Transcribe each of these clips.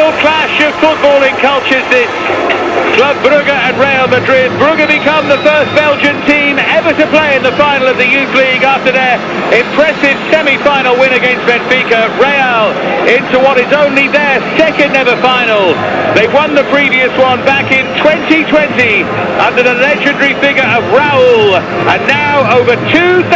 real clash of footballing cultures, this. Club Brugge and Real Madrid. Brugge become the first Belgian team ever to play in the final of the Youth League after their impressive semi-final win against Benfica. Real into what is only their second ever final. They won the previous one back in 2020 under the legendary figure of Raul, and now over 2,000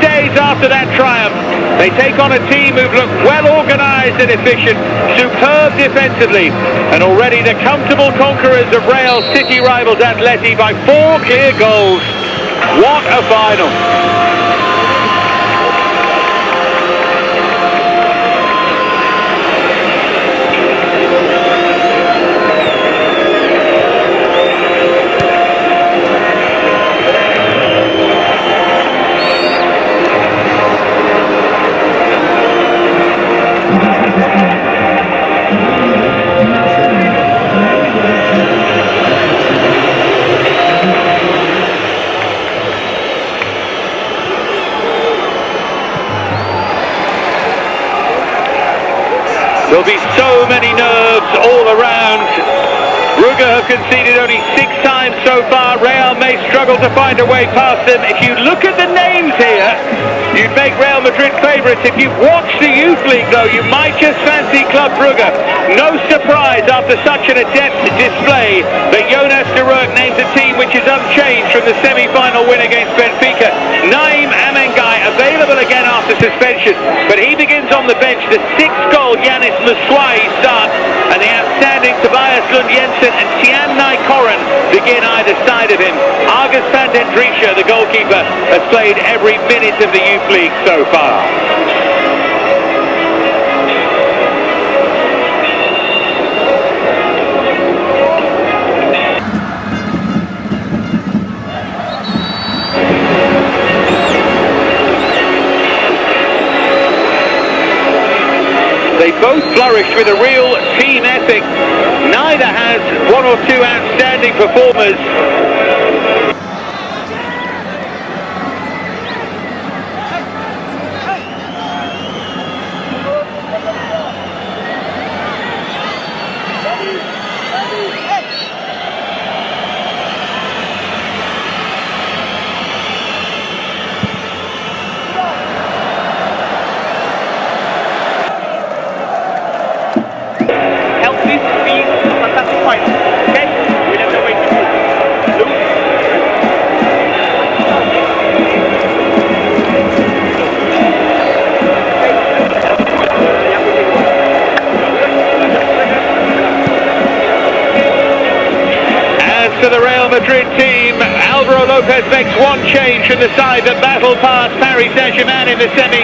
days after that triumph, they take on a team who've looked well organised and efficient, superb defensively, and already the comfortable conquerors of Real City rivals Atleti by 4 clear goals. What a final! There'll be so many nerves all around. Brugge have conceded only 6 times so far. Real may struggle to find a way past them. If you look at the names here, you'd make Real Madrid favourites. If you've watched the Youth League, though, you might just fancy Club Brugge. No surprise after such an adept display that Jonas de Rourke names a team which is unchanged from the semi-final win against Benfica. Naim Amengai available again after suspension, but he begins on the bench. The 6-goal Yanis Muswai start, and the outstanding Tobias Lund Jensen and Tian Nai Koren begin either side of him. Argus Pandendrisha, the goalkeeper, has played every minute of the Youth League so far. They both flourish with a real team ethic. Neither has 1 or 2 outstanding performers. To the Real Madrid team, Alvaro Lopez makes one change from the side that battled past Paris Saint-Germain in the semi.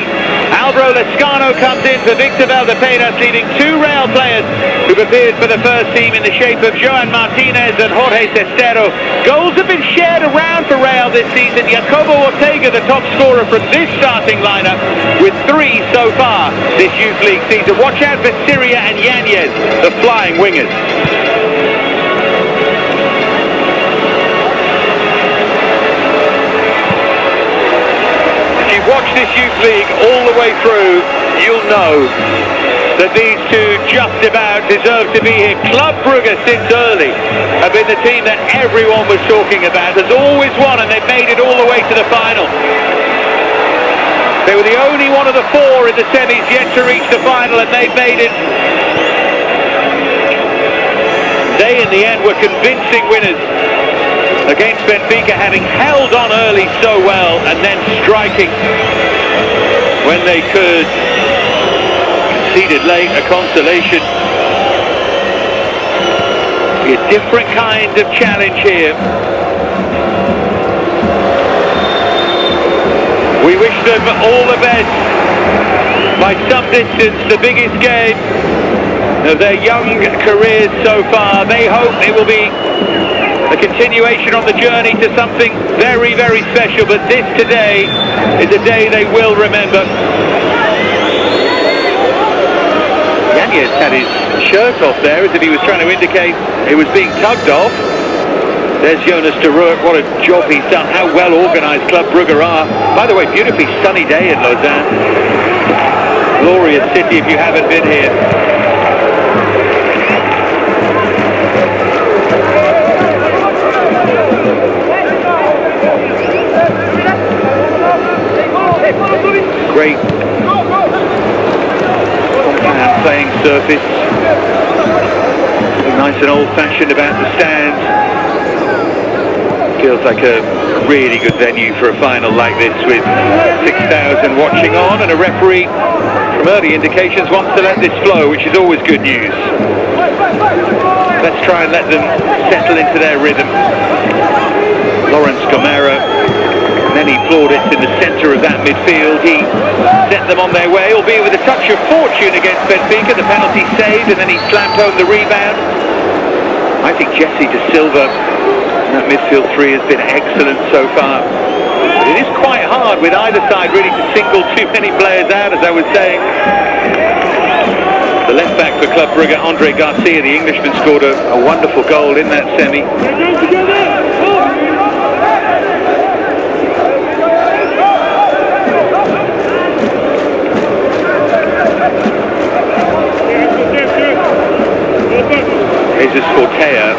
Alvaro Lescano comes in for Victor Valdepenas, leaving 2 Real players who've appeared for the first team in the shape of Joan Martinez and Jorge Cestero. Goals have been shared around for Real this season. Jacobo Ortega, the top scorer from this starting lineup, with 3 so far this Youth League season. Watch out for Syria and Yanez, the flying wingers. Watch this Youth League all the way through, you'll know that these two just about deserve to be here. Club Brugge, since early, have been the team that everyone was talking about. Has always won, and they've made it all the way to the final. They were the only one of the 4 in the semis yet to reach the final, and they've made it. They, in the end, were convincing winners against Benfica, having held on early so well and then striking when they could. Conceded late, a consolation. Be a different kind of challenge here. We wish them all the best. By some distance, the biggest game of their young careers so far. They hope it will be a continuation on the journey to something very, very special, but this today is a day they will remember. Yanez had his shirt off there as if he was trying to indicate it was being tugged off. There's Jonas de Rourke, what a job he's done, how well organised Club Brugge are. By the way, beautifully sunny day in Lausanne. Glorious city if you haven't been here. surface. Nice and old-fashioned about the stands. Feels like a really good venue for a final like this, with 6,000 watching on, and a referee from early indications wants to let this flow, which is always good news. Let's try and let them settle into their rhythm. Lawrence Gomera, many plaudits in the centre of that midfield. He set them on their way, albeit with a touch of fortune against Benfica. The penalty saved, and then he slammed home the rebound. I think Jesse De Silva, that midfield three, has been excellent so far. But it is quite hard with either side really to single too many players out, as I was saying. The left back for Club Brugge, Andre Garcia, the Englishman, scored a wonderful goal in that semi. Jesus Ortega.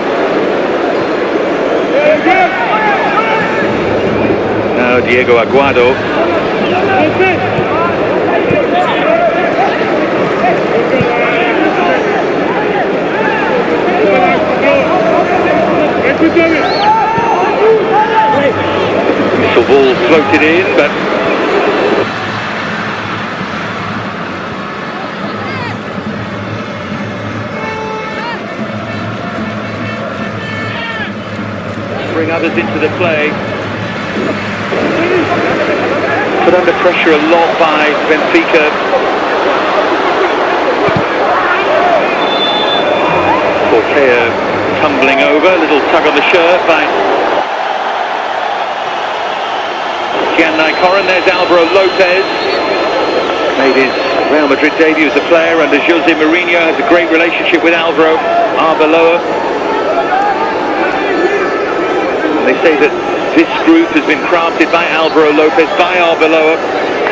Now Diego Aguado. Missile ball floated in, but bring others into the play. Put under pressure a lot by Benfica. Ortega tumbling over, a little tug on the shirt by Gianni Corrin. There's Alvaro Lopez, made his Real Madrid debut as a player under Jose Mourinho, has a great relationship with Alvaro Arbeloa. They say that this group has been crafted by Alvaro Lopez, by Arbeloa,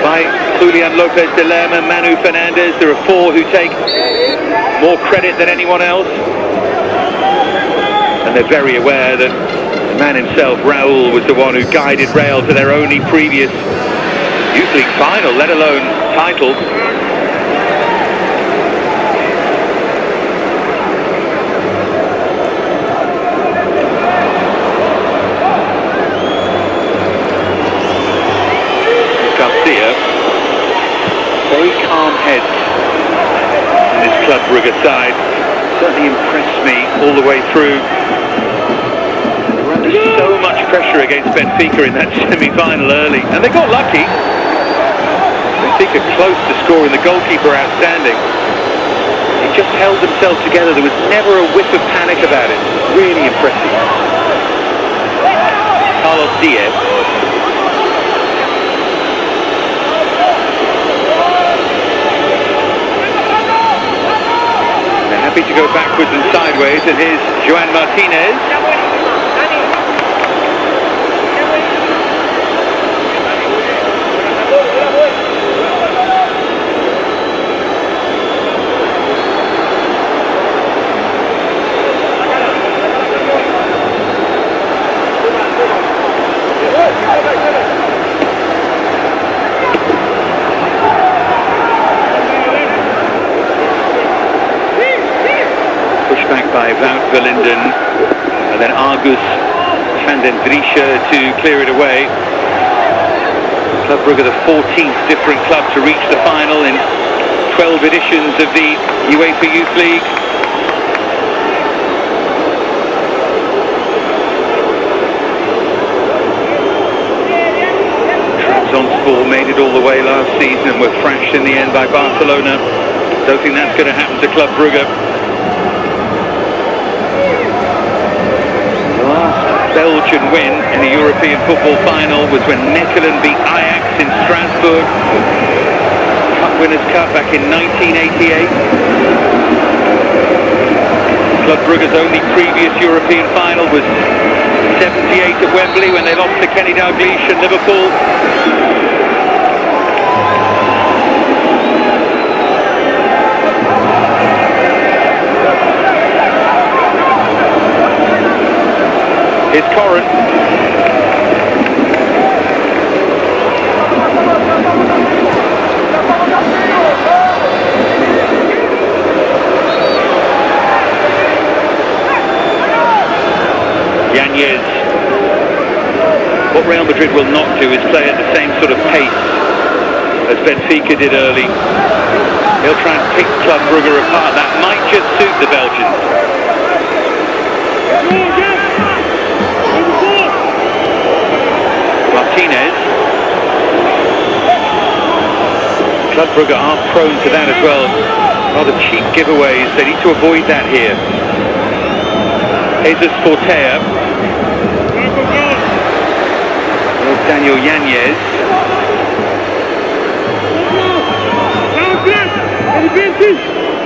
by Julian Lopez de Lerma, Manu Fernandez. There are four who take more credit than anyone else. And they're very aware that the man himself, Raul, was the one who guided Real to their only previous Youth League final, let alone title. Very calm heads in this Club Brugge side. Certainly impressed me all the way through. They were under so much pressure against Benfica in that semi-final early, and they got lucky. Benfica close to scoring, the goalkeeper outstanding. They just held themselves together. There was never a whiff of panic about it. Really impressive. Carlos Diaz. To go backwards and sideways, and here's Joan Martinez. By Wout Verlinden, and then Argus van den Driesche to clear it away. Club Brugge, the 14th different club to reach the final in 12 editions of the UEFA Youth League. Trabzonspor made it all the way last season and were thrashed in the end by Barcelona. Don't think that's going to happen to Club Brugge. Belgian win in the European football final was when Mechelen beat Ajax in Strasbourg. Cup Winners' Cup back in 1988. Club Brugge's only previous European final was 78 at Wembley when they lost to Kenny Dalglish and Liverpool. Here's Corrin. Yanez. What Real Madrid will not do is play at the same sort of pace as Benfica did early. He'll try and pick Club Brugge apart. That might just suit the Belgians. Martinez. Club Brugge are prone to that as well. Rather cheap giveaways. They need to avoid that here. Jesus Ortega. Daniel Yanez.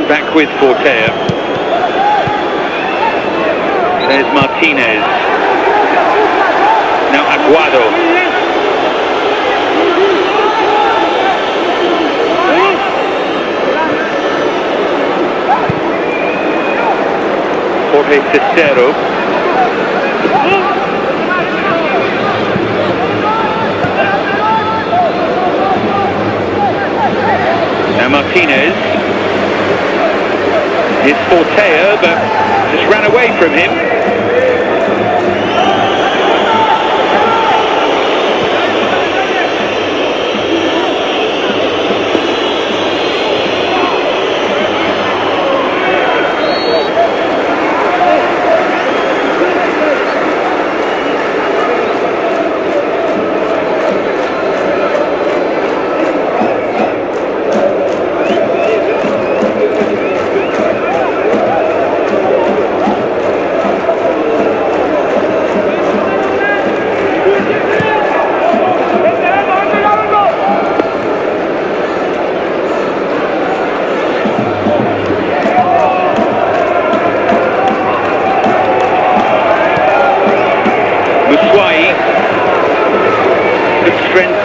Back with Ortega. There's Martinez. Now Aguado. Jorge Cicero. Now Martinez. It's Ortega, but just ran away from him.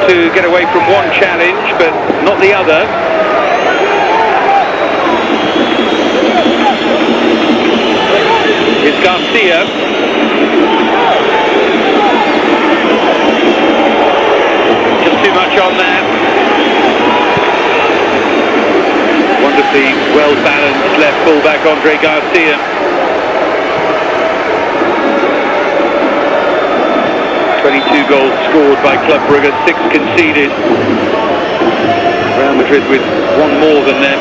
To get away from one challenge, but not the other. Here's Garcia. Just too much on that. Wonderfully well-balanced left fullback Andre Garcia. 22 goals scored by Club Brugge, 6 conceded. Real Madrid with one more than them.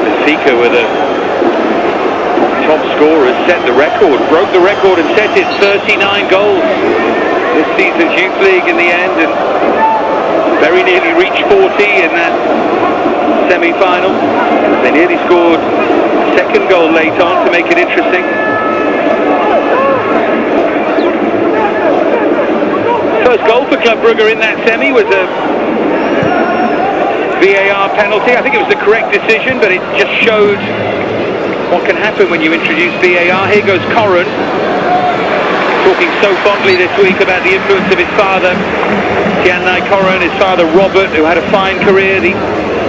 Benfica were the top scorers, set the record, broke the record and set it, 39 goals this season's Youth League in the end, and very nearly reached 40 in that semi-final. They nearly scored a second goal late on to make it interesting. First goal for Club Brugge in that semi was a VAR penalty. I think it was the correct decision, but it just showed what can happen when you introduce VAR. Here goes Corrin, talking so fondly this week about the influence of his father, Gianni Corrin, his father Robert, who had a fine career, the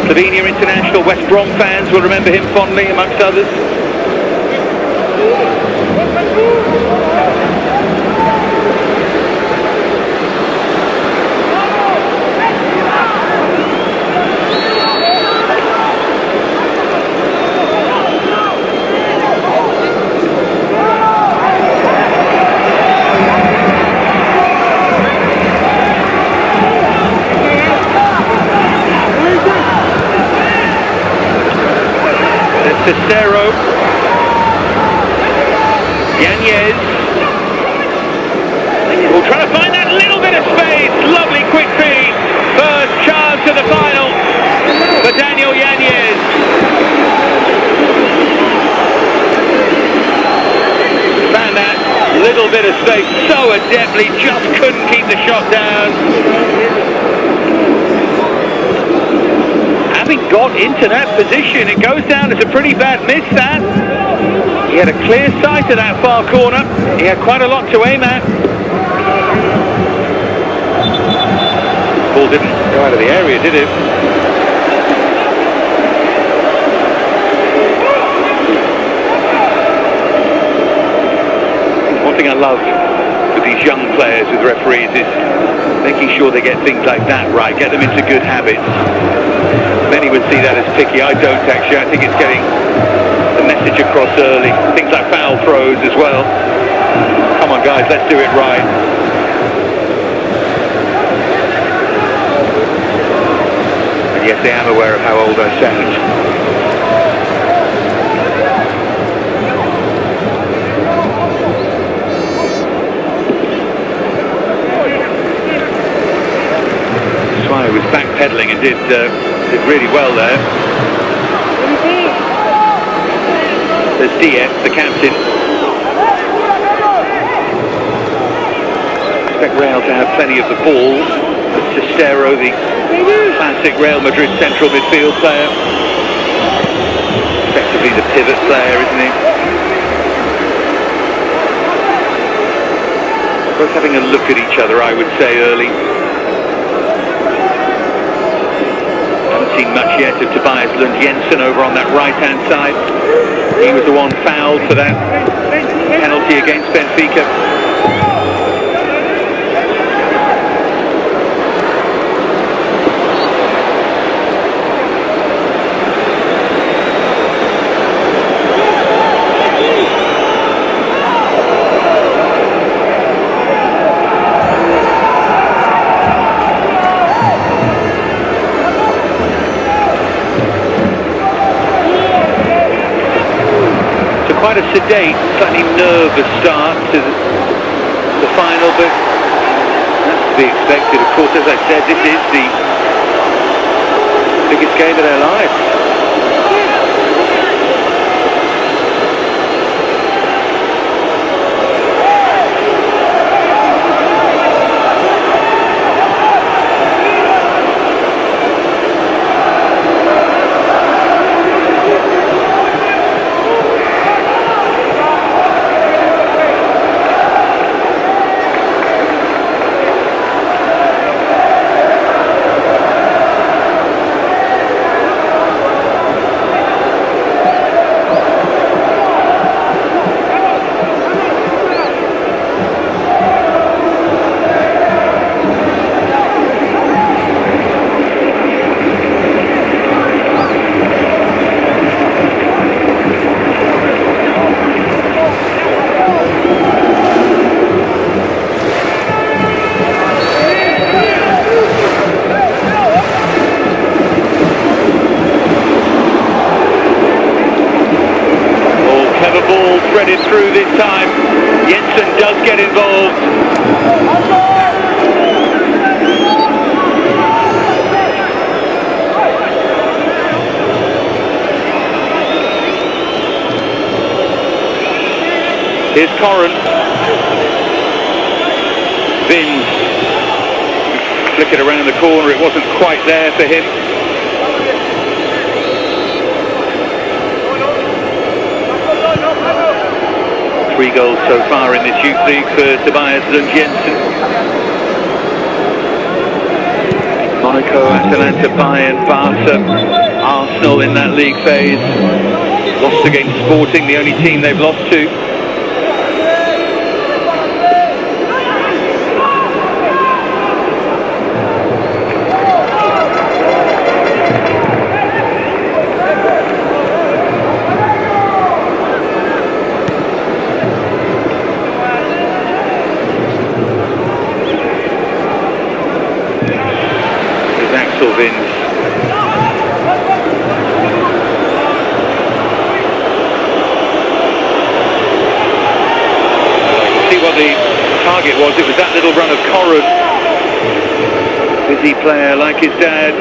Slovenia international. West Brom fans will remember him fondly, amongst others. Cicero, Yanez, will try to find that little bit of space, lovely quick feed, first chance of the final for Daniel Yanez. Found that little bit of space so adeptly, just couldn't keep the shot down. Having got into that position, it goes down as a pretty bad miss, that. He had a clear sight of that far corner. He had quite a lot to aim at. Ball didn't go out of the area, did it? One thing I love with these young players, with referees, is making sure they get things like that right, get them into good habits. Many would see that as picky. I don't, actually. I think it's getting the message across early. Things like foul throws as well. Come on guys, let's do it right. And yes, I am aware of how old I sound. Swire was backpedaling and did really well there. There's DF, the captain. Expect Real to have plenty of the ball. Testero, the classic Real Madrid central midfield player. Effectively the pivot player, isn't he? Both having a look at each other, I would say, early. Haven't seen much yet of Tobias Lund-Jensen over on that right-hand side. He was the one fouled for that penalty against Benfica. Quite a sedate, slightly nervous start to the final, but that's to be expected. Of course, as I said, this is the biggest game of their lives. Threaded through this time. Jensen does get involved. Here's Corrin. Vins. Flick it around the corner. It wasn't quite there for him. 3 goals so far in this youth league for Tobias Lund-Jensen. Monaco, Atalanta, Bayern, Barca, Arsenal in that league phase. Lost against Sporting, the only team they've lost to. Vins. See what the target was. It was that little run of Corrin. Busy player like his dad.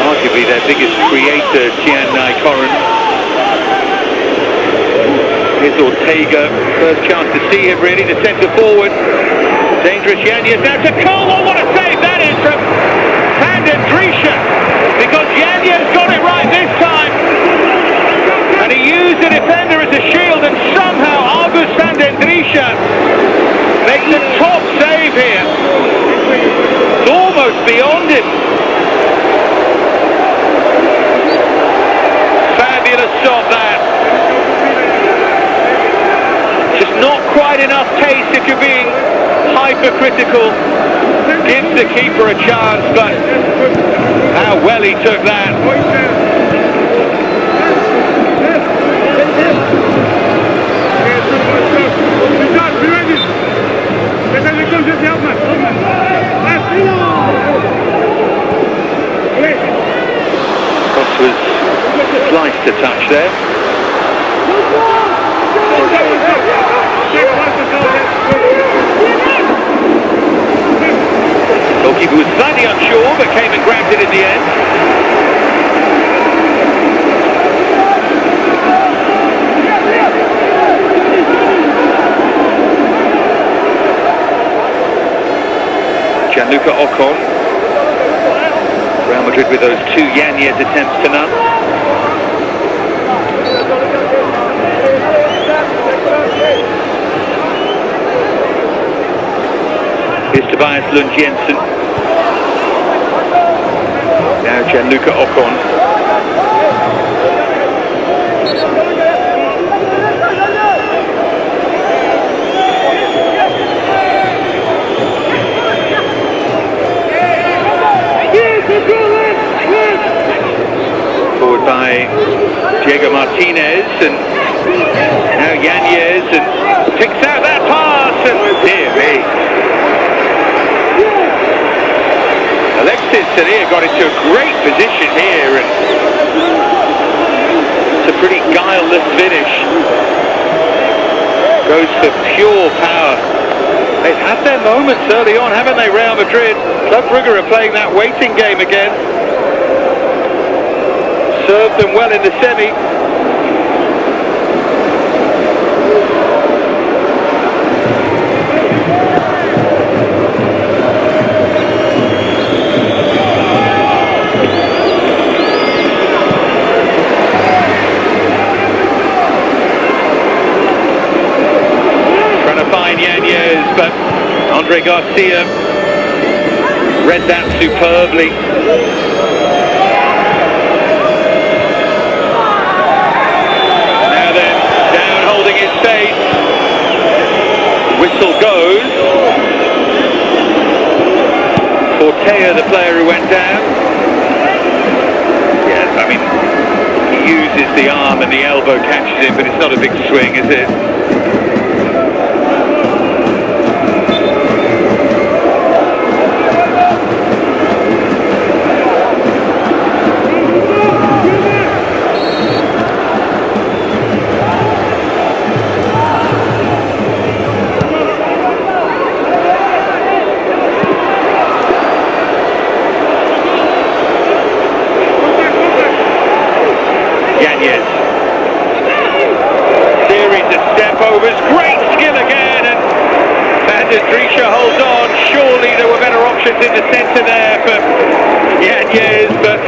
Arguably their biggest creator, Gianni Corrin. Here's Ortega. First chance to see him really, the centre forward. Dangerous Yanez now to Cole. What a save that is from Van den Driesche, because Yanez got it right this time, and he used the defender as a shield, and somehow August Van den Driesche makes a top save here. It's almost beyond him. Fabulous stop that. Just not quite enough pace if you're being hypercritical. Gives the keeper a chance, but how How well he took that. Cross was sliced a touch there. Goalkeeper was slightly unsure, but came and grabbed it in the end. Gianluca Ocon. Real Madrid with those 2 Yanez attempts to none. Here's Tobias Lund Jensen. Now Gianluca Ocon. Forward by Diego Martinez, and now Yanez, and picks out that pass, and dear me. Alexis Salir got into a great position here, and it's a pretty guileless finish. Goes for pure power. They've had their moments early on, haven't they, Real Madrid? Club Brugge are playing that waiting game again. Served them well in the semi. Trying to find Yanez, but Andre Garcia read that superbly. His face. Whistle goes. Ortega, the player who went down. Yes, I mean, he uses the arm and the elbow catches him, but it's not a big swing, is it? Great skill again, and Drisha holds on. Surely there were better options in the centre there for Yanez, but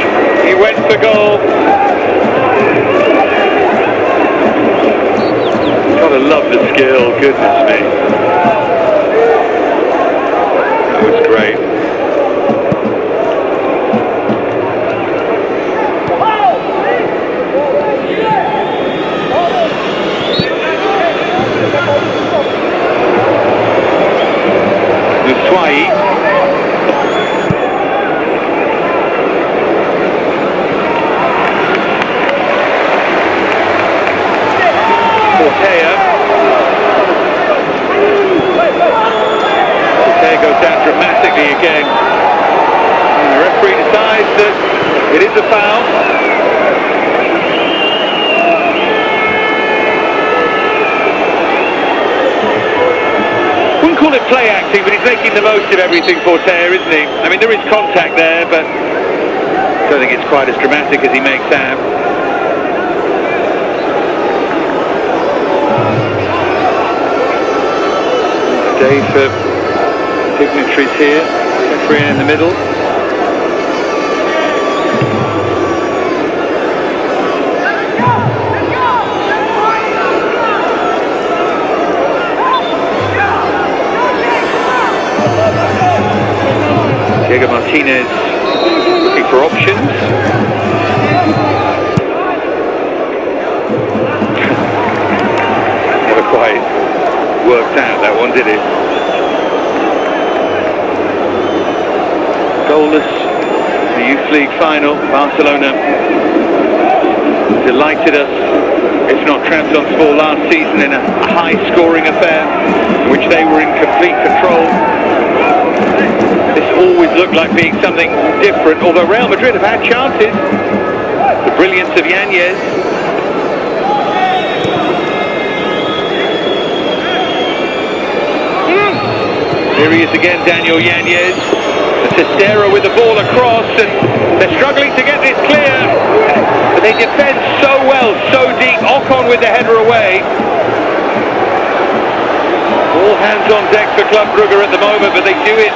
he went for goal. Gotta love the skill, goodness me. That was great. Ortega goes down dramatically again. And the referee decides that it is a foul. Wouldn't call it play acting, but he's making the most of everything, Ortega, isn't he? I mean, there is contact there, but I don't think it's quite as dramatic as he makes out. Day for dignitaries here, referee in the middle. Diego Martinez looking for options. Never quite worked out that one, did it? Goalless, the Youth League Final. Barcelona delighted us, if not Trabzonspor last season, in a high-scoring affair in which they were in complete control. This always looked like being something different, although Real Madrid have had chances. The brilliance of Yanez. Here he is again, Daniel Yanez. Testero with the ball across, and they're struggling to get this clear. But they defend so well, so deep. Ocon with the header away. All hands on deck for Club Brugge at the moment, but they do it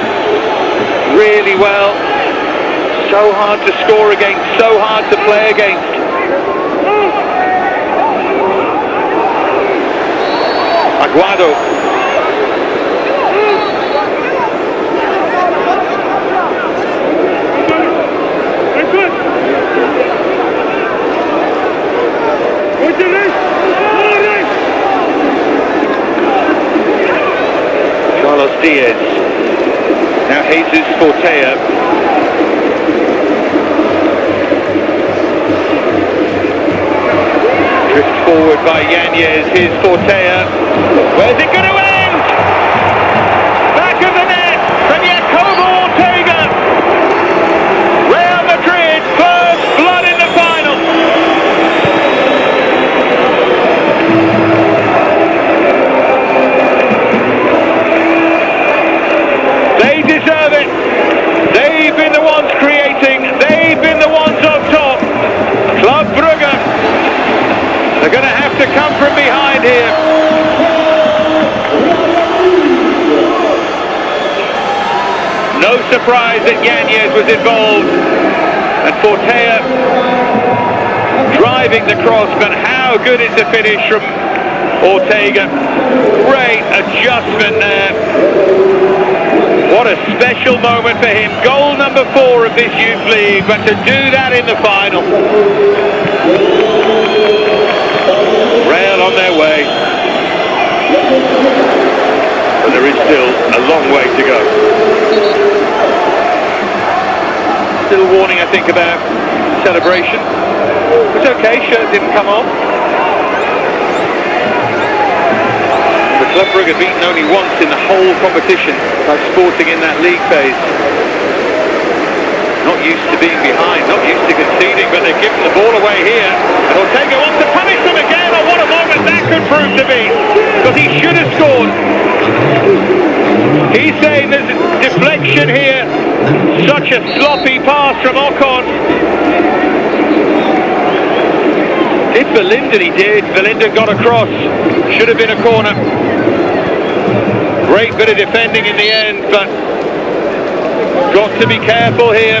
really well. So hard to score against, so hard to play against. Aguado. Diaz. Now Jesus Ortega. Drift forward by Yanez. Here's Ortega. Where's it going to end? Back of the net from Ortega. Real Madrid, first blood in the final. They deserve it. They've been the ones creating. They've been the ones up top. Club Brugge. They're going to have to come from behind here. No surprise that Yanez was involved. And Ortega driving the cross, but how good is the finish from Ortega. Great adjustment there. What a special moment for him. Goal number 4 of this youth league, but to do that in the final. Real on their way. But there is still a long way to go. Still warning, I think, about celebration. It's okay, shirt didn't come off. Club Brugge beaten only once in the whole competition by Sporting in that league phase. Not used to being behind, not used to conceding, but they've given the ball away here. And Ortega wants to punish them again. Oh, what a moment that could prove to be, because he should have scored. He's saying there's a deflection here. Such a sloppy pass from Ocon. If Belinda, he did. Belinda got across. Should have been a corner. Great bit of defending in the end, but got to be careful here.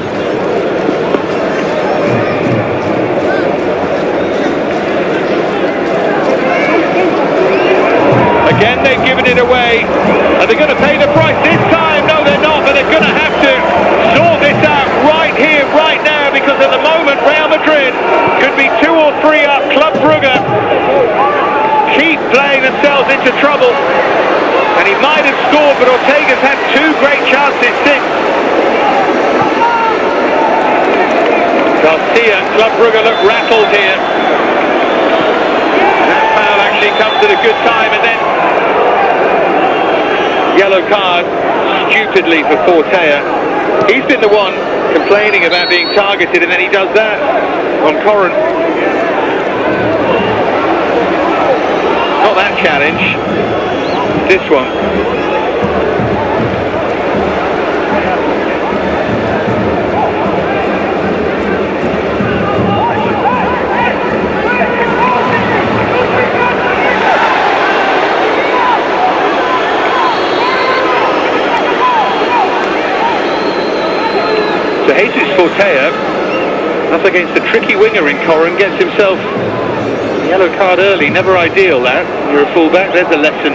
Again, they've given it away. Are they going to pay the price this time? No, they're not, but they're going to have to sort this out right here, right now, because at the moment, Real Madrid could be 2 or 3 up. Club Brugge keep playing themselves into trouble. And he might have scored, but Ortega's had 2 great chances since. Garcia, Club Brugge look rattled here. That foul actually comes at a good time, and then yellow card, stupidly, for Ortega. He's been the one complaining about being targeted, and then he does that on Corin. Not that challenge. This one. So Jesus Ortega, up against a tricky winger in Corin, gets himself a yellow card early. Never ideal, that. You're a fullback. There's a lesson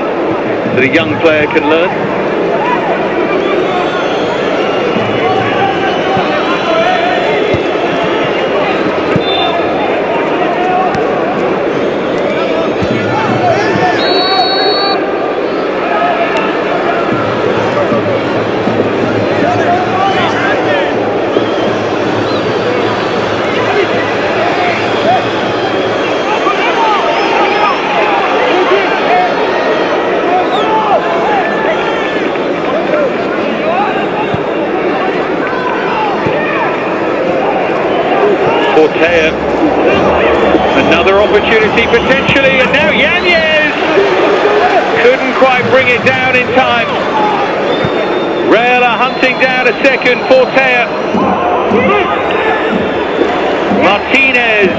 that a young player can learn. Ortega. Another opportunity potentially, and now Yanez couldn't quite bring it down in time. Real are hunting down a second. Ortega. Martinez.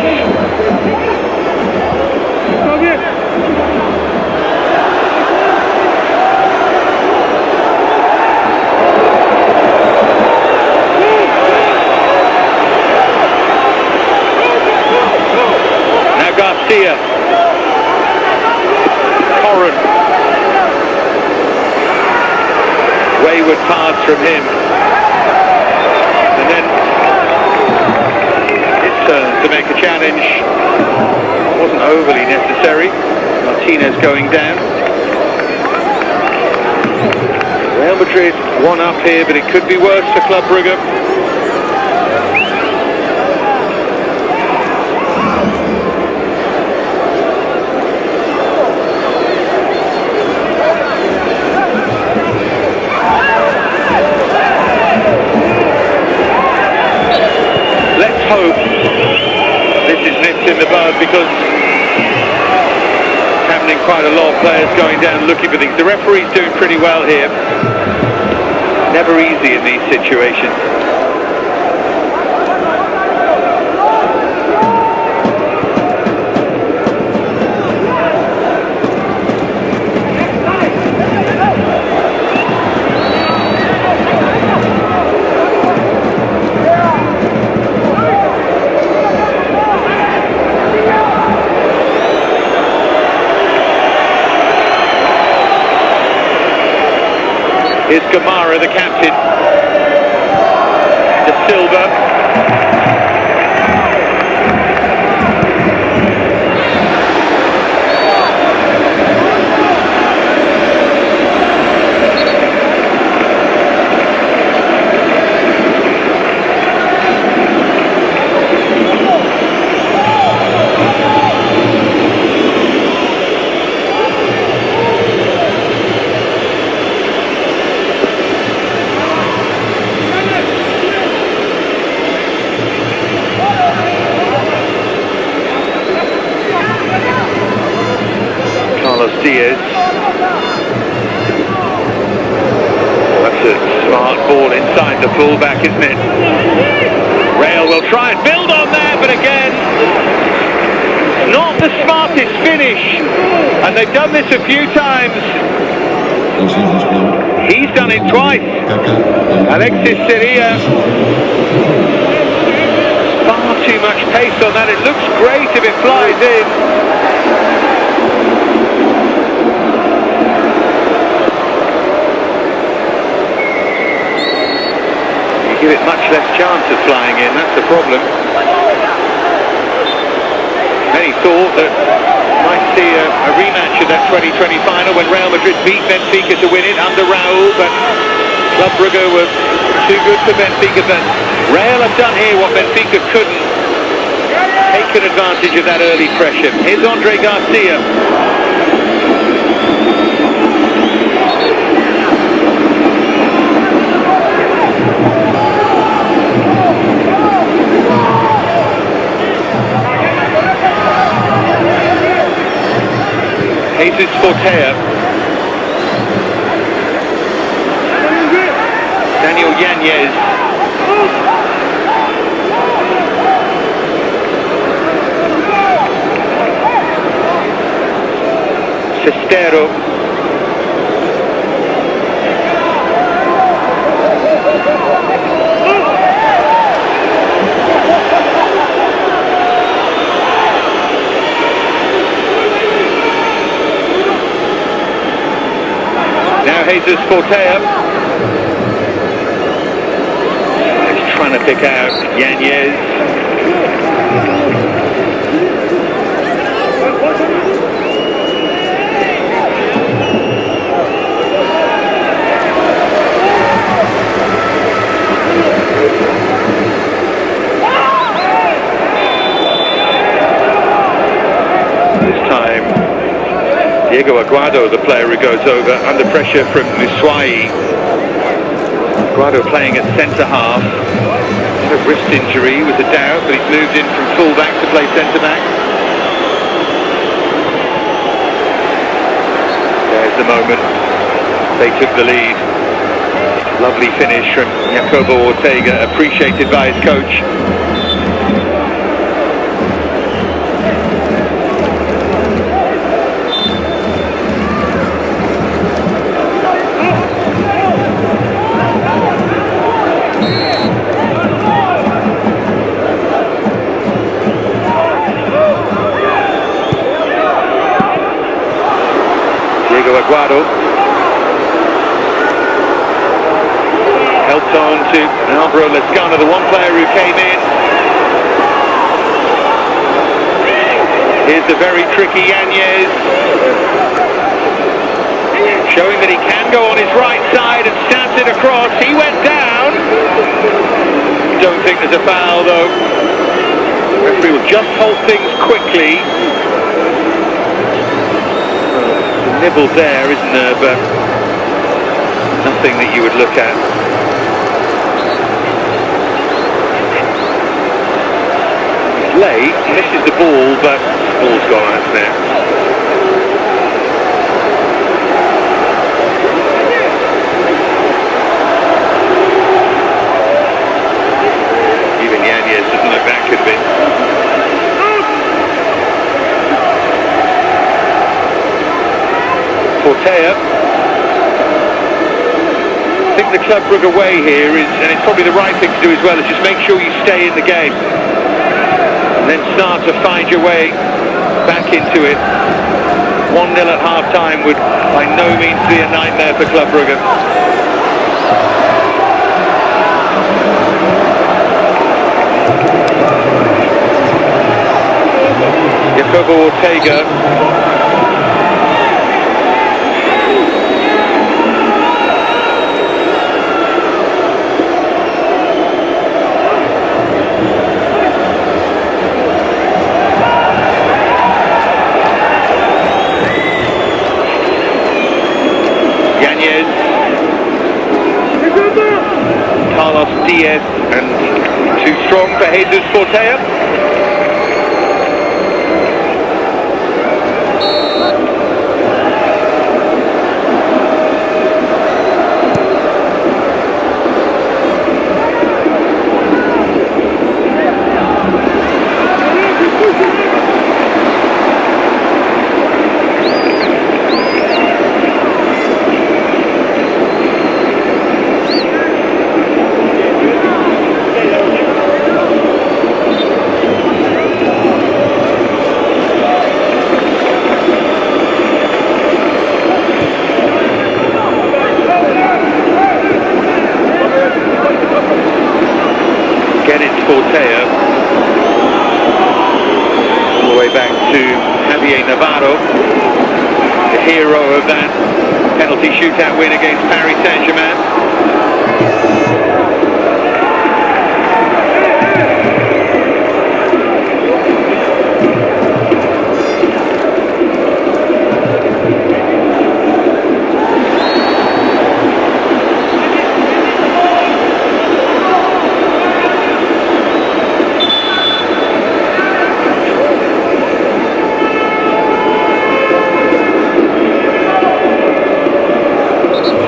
Now Garcia. Corrin. Wayward pass from him. And then his turn to make a challenge. Wasn't overly necessary. Martinez going down. Real Madrid one up here, but it could be worse for Club Brugge. Let's hope this is nipped in the bud, because it's happening quite a lot of players going down looking for things. The referee's doing pretty well here. Never easy in these situations. Here's Gamara, the captain. De Silva. Diaz. That's a smart ball inside the fullback, isn't it? Real will try and build on that, but again, not the smartest finish. And they've done this a few times. He's done it twice. Alexis Sevilla. Far too much pace on that. It looks great if it flies in. Give it much less chance of flying in, that's the problem. Many thought that might see a rematch of that 2020 final when Real Madrid beat Benfica to win it under Raul, but Club Brugge were too good for Benfica. But Real have done here what Benfica couldn't. Taken advantage of that early pressure. Here's Andre Garcia. Jesus Ortega. Daniel Yanez. Fixture. Now Jesus Ortega. He's trying to pick out Yanez. This time Diego Aguado, the player who goes over under pressure from Muswai. Aguado playing at centre half. A wrist injury was a doubt, but he's moved in from full-back to play centre-back. There's the moment. They took the lead. Lovely finish from Ortega, appreciated by his coach. Aguado helped on to Álvaro Lescano, the one player who came in. Here's the very tricky Yanez, showing that he can go on his right side and stabs it across. He went down. Don't think there's a foul though. The referee will just hold things quickly. Nibble there, isn't there, but nothing that you would look at. He's late, misses the ball, but the ball's gone out of net. Even Yanez doesn't look that convinced. Ortega. I think the Club Brugge way here is, and it's probably the right thing to do as well, is just make sure you stay in the game and then start to find your way back into it. 1-0 at half-time would by no means be a nightmare for Club Brugge. Ortega. Diaz, and too strong for Jesus Ortega. Ortega, all the way back to Javier Navarro, the hero of that penalty shootout win against Paris Saint-Germain.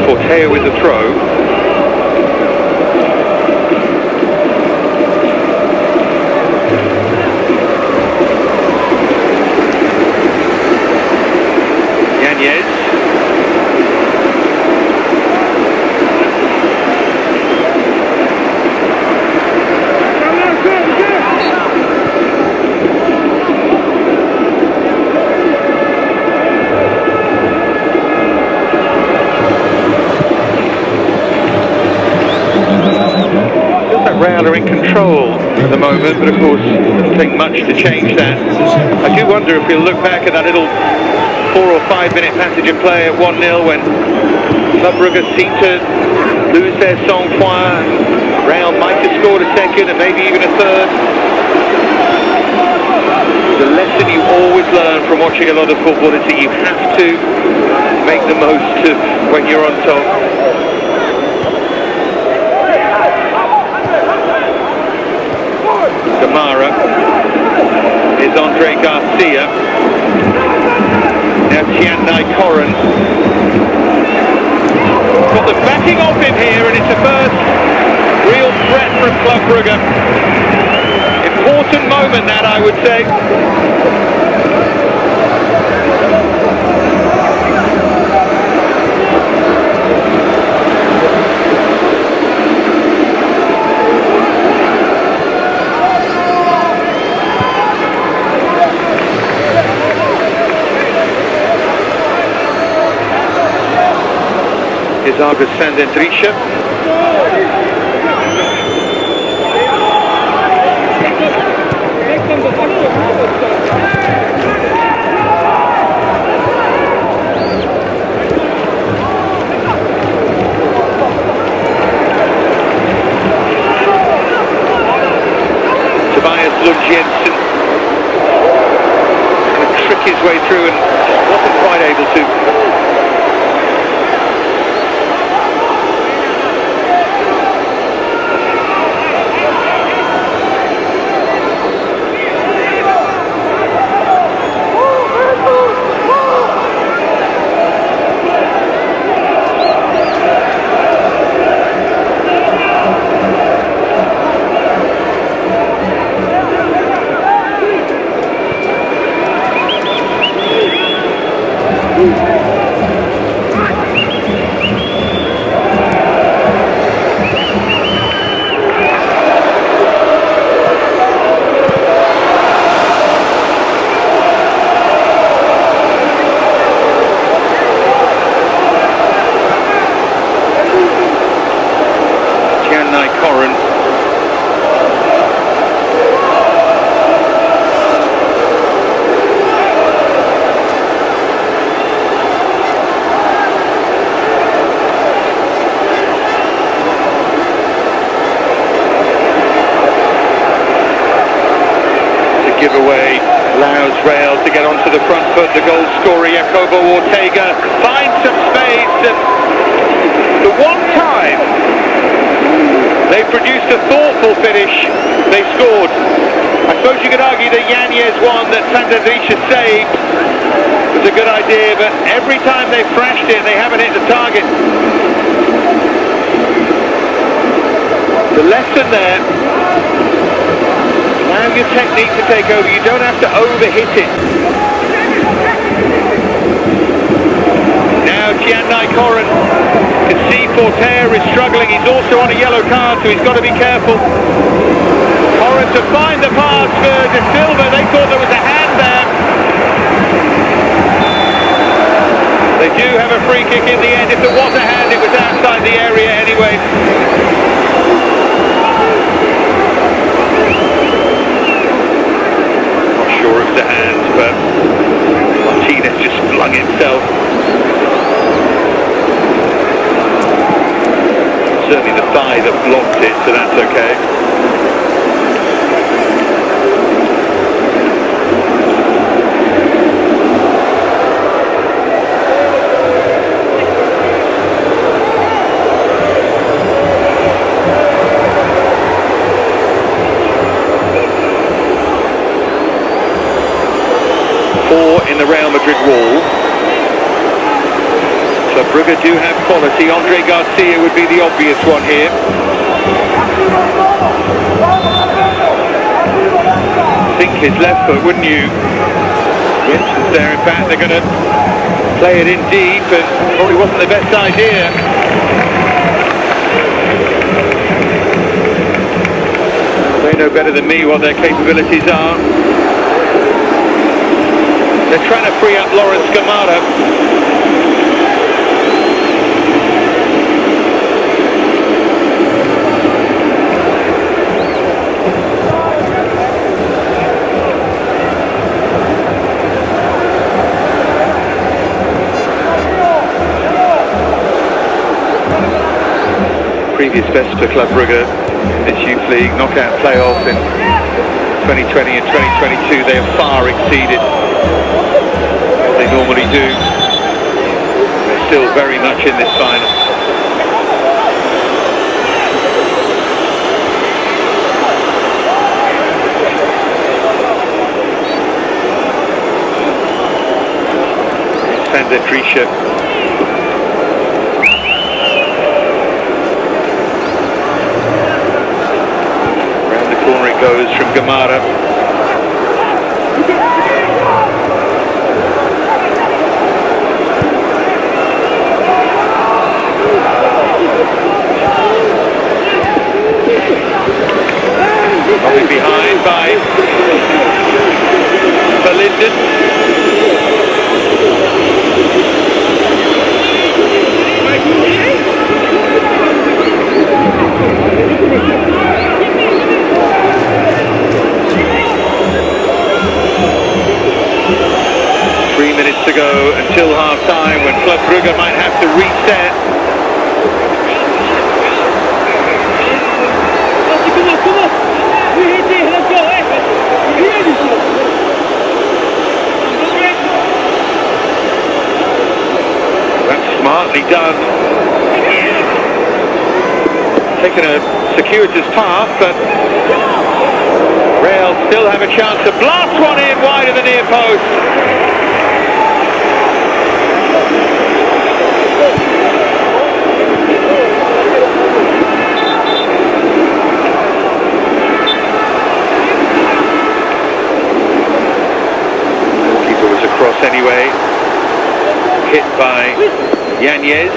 Ortega with the throw. Yanez. Real are in control at the moment, but of course it doesn't take much to change that. I do wonder if we'll look back at that little 4 or 5 minute passage of play at 1-0 when Club Brugge seemed to lose their sang-froid. Real might have scored a second and maybe even a third. The lesson you always learn from watching a lot of football is that you have to make the most of when you're on top. Kamara is Andre Garcia. Now Tianai Koren. Got the backing of him here, and it's the first real threat from Club Brugge. Important moment that, I would say. Is Augustin Drisha. Tobias Lund Jensen going to trick his way through and wasn't quite able to. Giveaway allows Real to get onto the front foot. The goal scorer Jacobo Ortega finds some space, and the one time they produced a thoughtful finish, they scored. I suppose you could argue that Yanez one that Sandadrisha saved was a good idea, but every time they've thrashed it, they haven't hit the target. The lesson there: allow your technique to take over. You don't have to overhit it. Now Tianai Koren can see Ortega is struggling. He's also on a yellow card, so he's got to be careful. Koren to find the pass for De Silva. They thought there was a hand there. They do have a free kick in the end. If there was a hand, it was outside the area anyway. Sure it was a hand, but Martinez just flung himself. Certainly the thigh that blocked it, so that's okay. In the Real Madrid wall. Club Brugge do have quality. Andre Garcia would be the obvious one here. Think his left foot, wouldn't you? Jensen's there. In fact, they're going to play it in deep, and probably wasn't the best idea. They know better than me what their capabilities are. They're trying to free up Lawrence Kamara. Previous best for Club Brugge in this Youth League knockout playoff in 2020 and 2022. They have far exceeded what they normally do. They're still very much in this final. Fixture. Round the corner it goes from Gamara. Coming behind by Berlinden. 3 minutes to go until half-time, when Club Brugge might have to reset. That's smartly done. Taken a circuitous path, but Real still have a chance to blast one in wide of the near post. Keeper was across anyway. Hit by Yanez.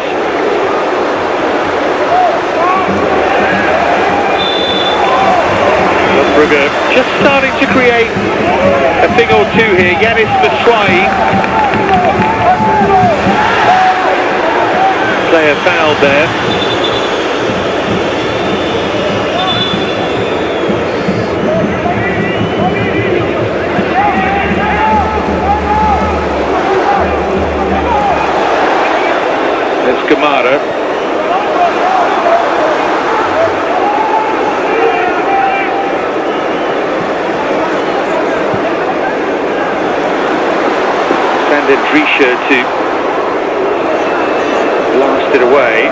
Brugge just starting to create a thing or two here. Yanis Maswai. Player fouled there. There's Gamara. Fixture to blast it away.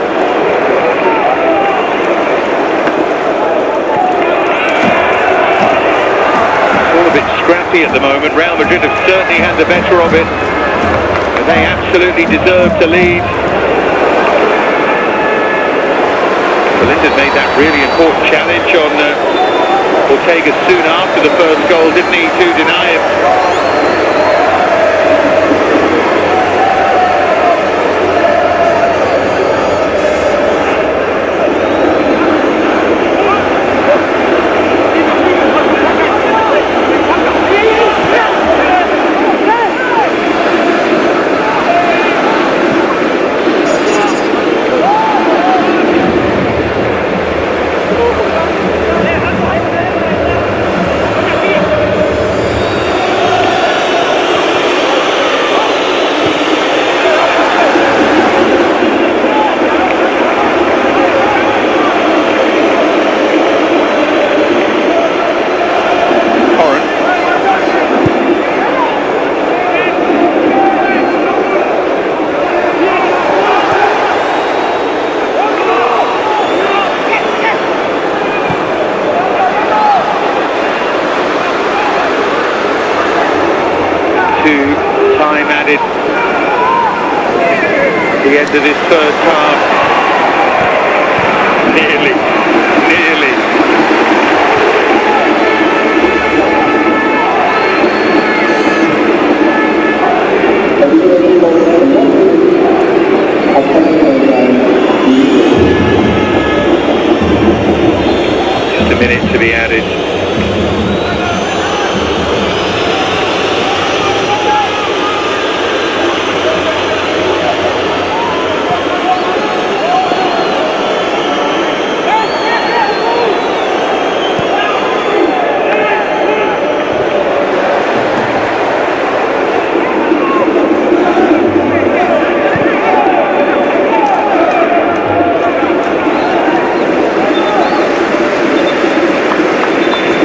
It's all a bit scrappy at the moment. Real Madrid have certainly had the better of it, and they absolutely deserve to lead. Berlinden made that really important challenge on Ortega soon after the first goal, didn't he, to deny him. Time added at the end of this first half. Nearly. Just a minute to be added.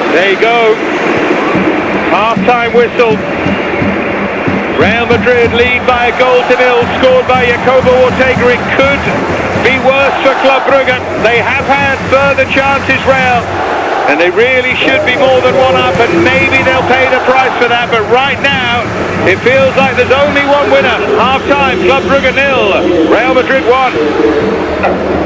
There you go, half-time whistle. Real Madrid lead by 1-0, scored by Ortega. It could be worse for Club Brugge. They have had further chances, Real, and they really should be more than one up, and maybe they'll pay the price for that. But right now, It feels like there's only one winner. Half-time, Club Brugge 0, Real Madrid 1.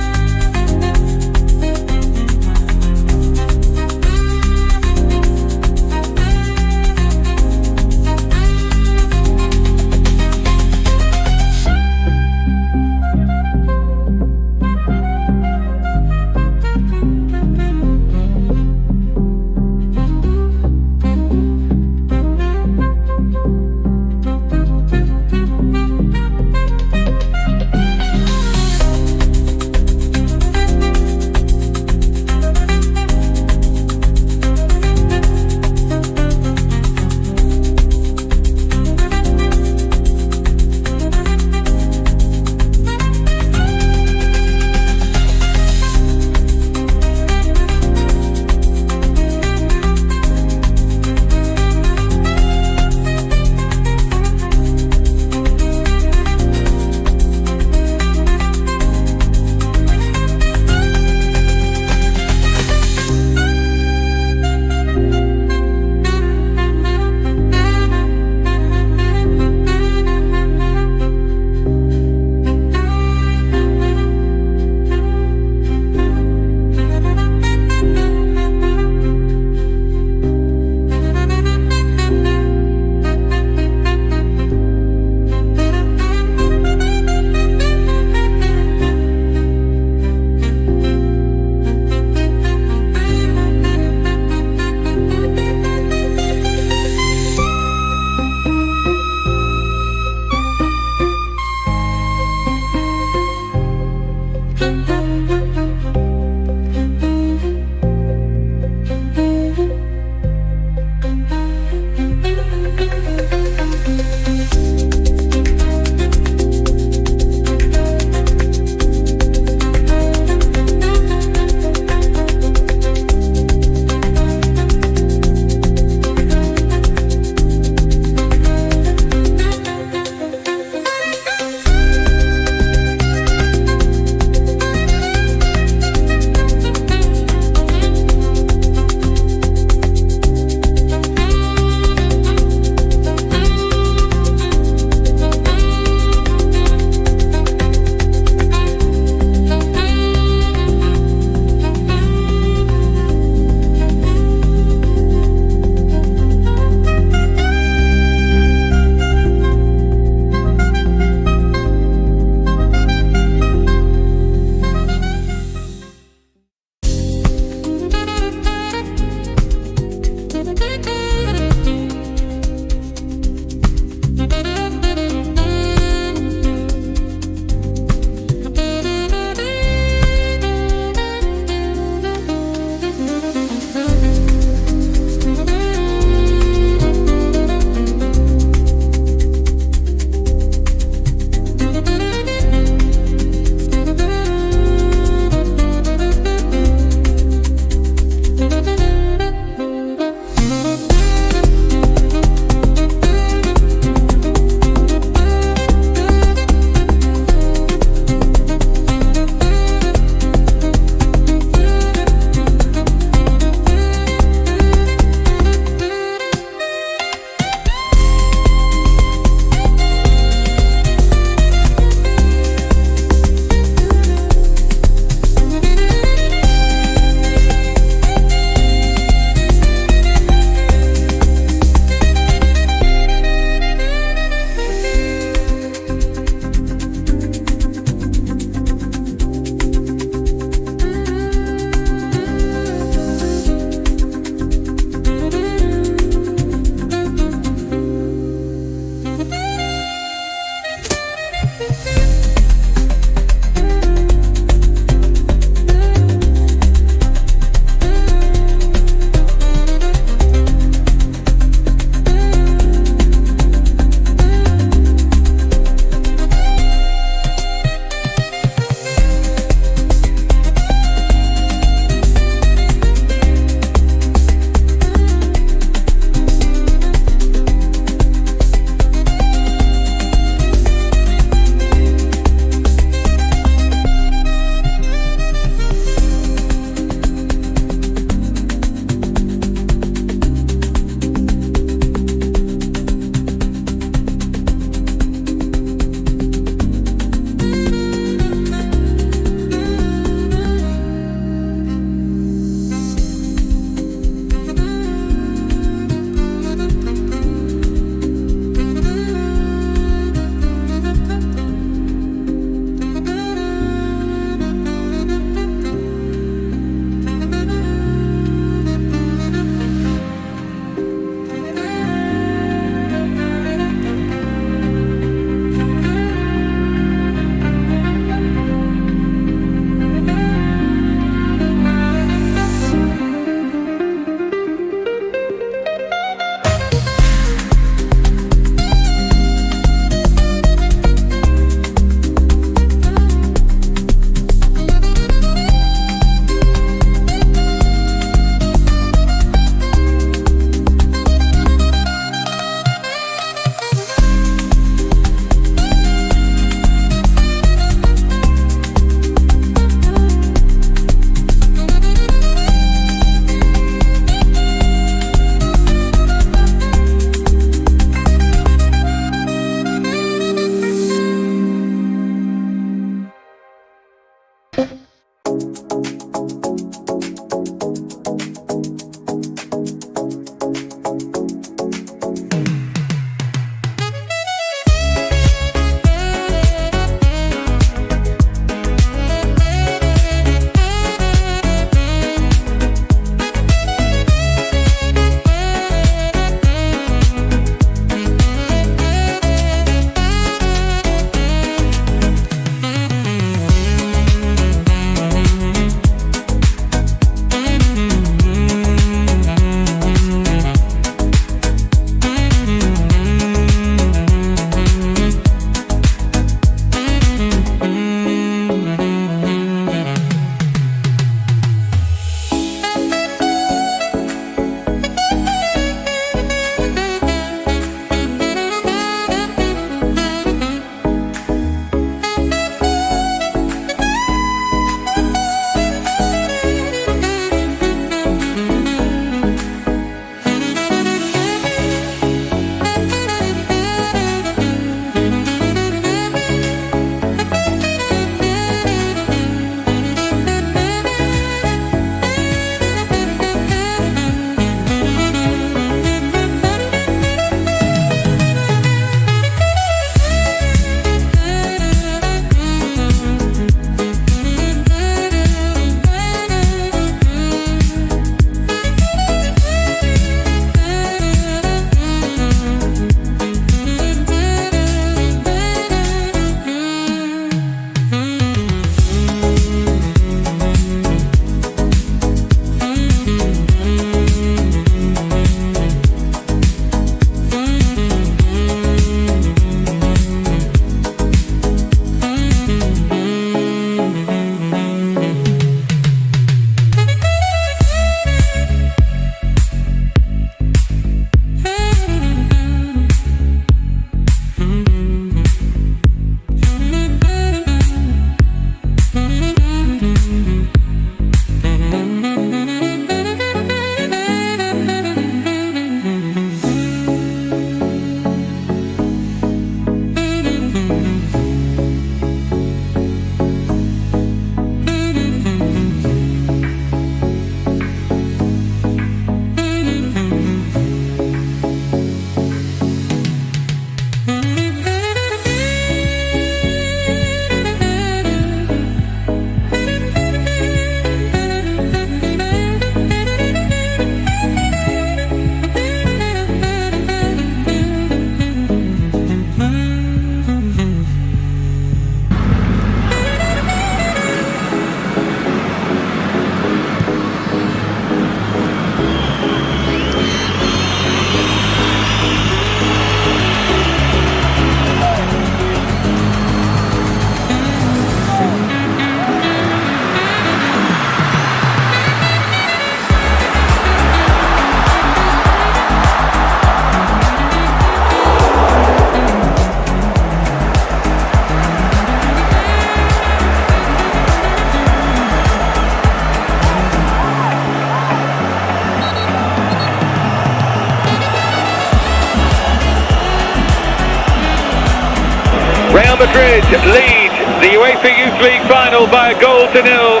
Real Madrid lead the UEFA Youth League Final by a goal to nil.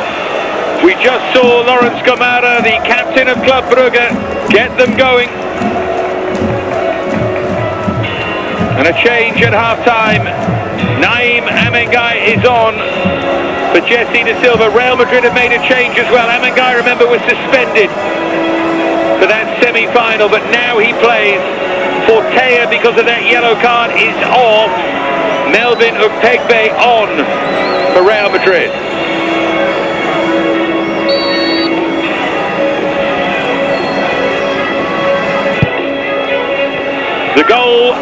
We just saw Lawrence Camara, the captain of Club Brugge, get them going. And a change at half-time. Naim Amengai is on for Jesse De Silva. Real Madrid have made a change as well. Amengai, remember, was suspended for that semi-final, but now he plays. Ortega, because of that yellow card, is off. Melvin Ortega on for Real Madrid. The goal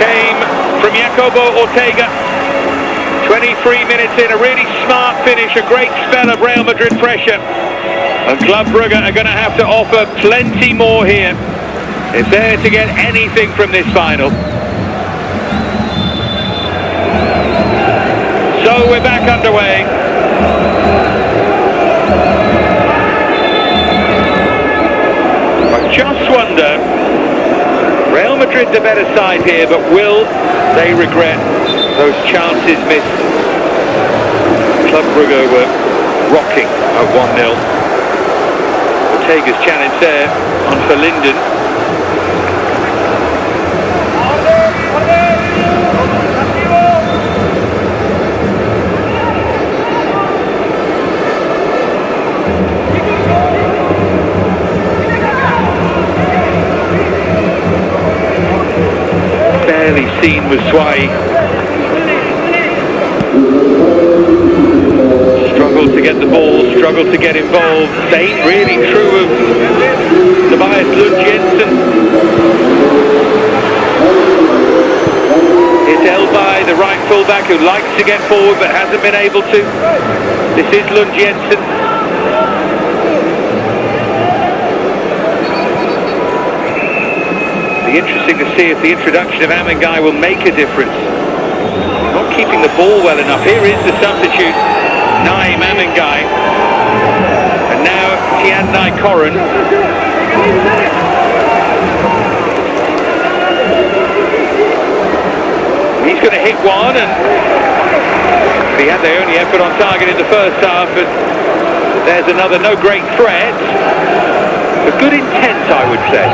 came from Jacobo Ortega. 23 minutes in, a really smart finish, a great spell of Real Madrid pressure. And Club Brugge are going to have to offer plenty more here if they're to get anything from this final. So we're back underway. I just wonder, Real Madrid the better side here, but will they regret those chances missed? Club Brugge were rocking at 1-0. Ortega's challenge there on for Linden. Barely seen with Swai. Struggled to get the ball, struggled to get involved. Same really true of Tobias Lund Jensen. It's Elby, the right fullback, who likes to get forward but hasn't been able to. This is Lund Jensen. It'll be interesting to see if the introduction of Amengai will make a difference. Not keeping the ball well enough. Here is the substitute, Naim Amengai. And now Tianai Koren. He's going to hit one, and he had the only effort on target in the first half, but there's another no great threat. But good intent, I would say.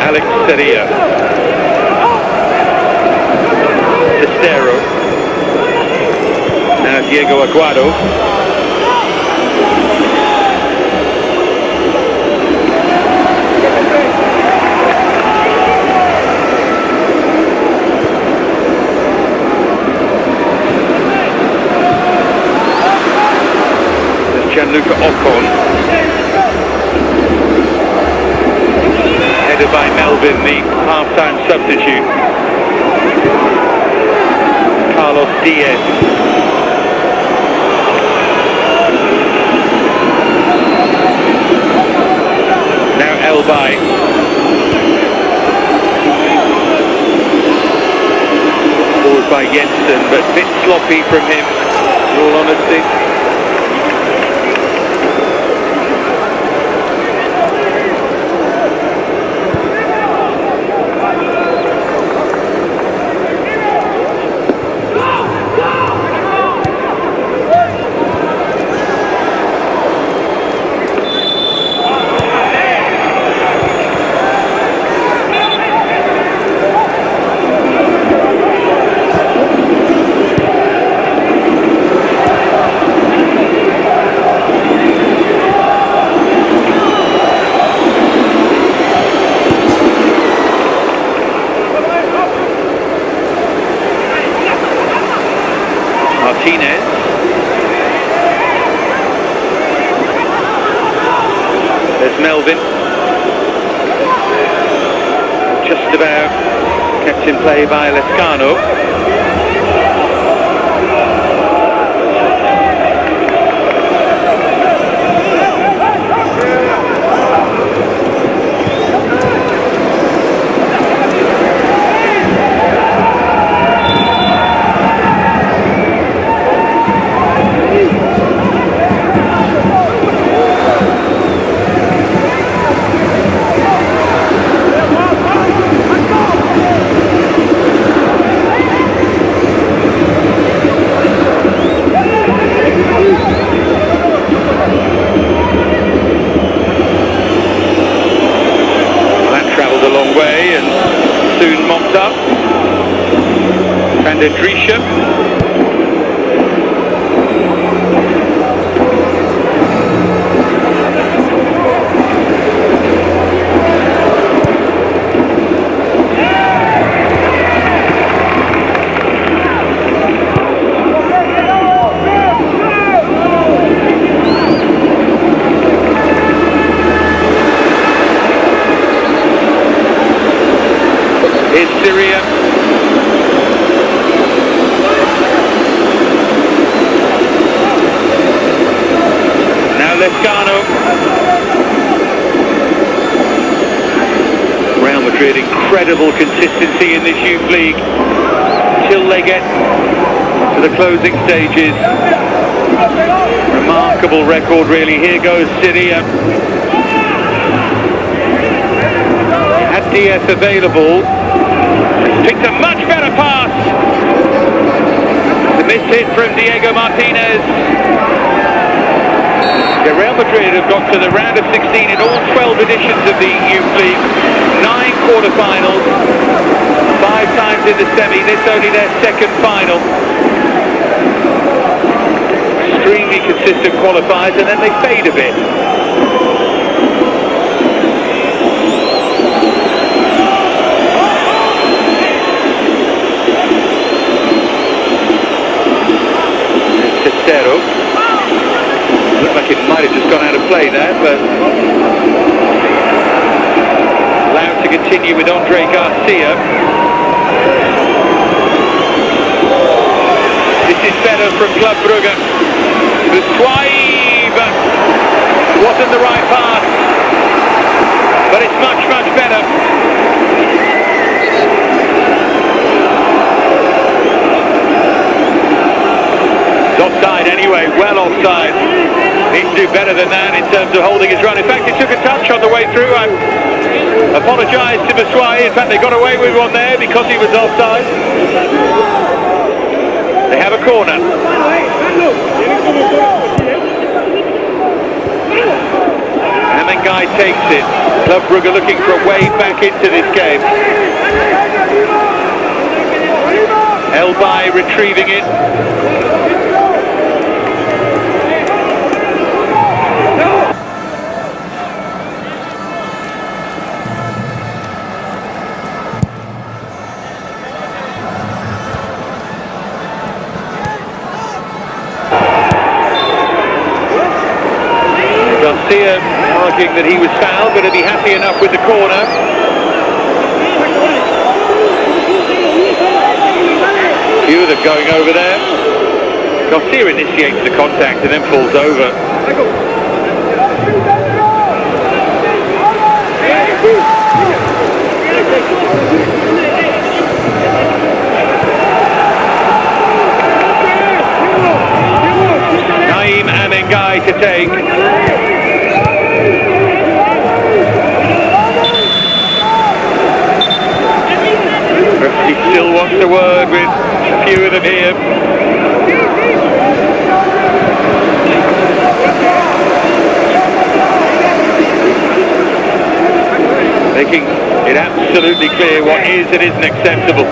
Alex Seria. Testero. Now Diego Aguado. Gianluca Ocon. Headed by Melvin, the half-time substitute. Carlos Diaz. Now Elby. Forward by Jensen, but a bit sloppy from him, in all honesty. Martinez. There's Melvin. Just about kept in play by Lescano. Fixture. Here's Syria. Now Lescano. Real Madrid, incredible consistency in this youth league till they get to the closing stages. Remarkable record, really. Here goes Syria. Had Diaz available. Picked a much better pass. The missed hit from Diego Martinez. Real Madrid have got to the round of 16 in all 12 editions of the Youth League. 9 quarter-finals, 5 times in the semi. This only their second final. Extremely consistent qualifiers, and then they fade a bit. Looked like it might have just gone out of play there, but allowed to continue with Andre Garcia. This is better from Club Brugge. The swipe wasn't the right pass, but it's much, much better. Offside anyway, well offside. Needs to do better than that in terms of holding his run. In fact, he took a touch on the way through. I apologise to Maswai. In fact, they got away with one there because he was offside. They have a corner. Amengai takes it. Club Brugge looking for a way back into this game. Elbai retrieving it. Garcia arguing that he was fouled, but he'll be happy enough with the corner. Few of them going over there. Garcia initiates the contact and then falls over. Naim Amengai to take. He still wants a word with a few of them here. Making it absolutely clear what is and isn't acceptable.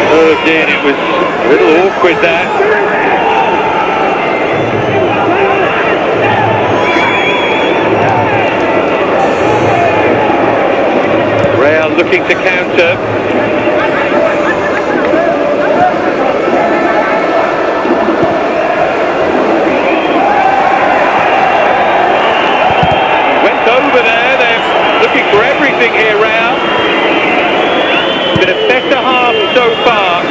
Curved in, it was a little awkward there. Real looking to counter. Went over there, they're looking for everything here, Real. Been a better half so far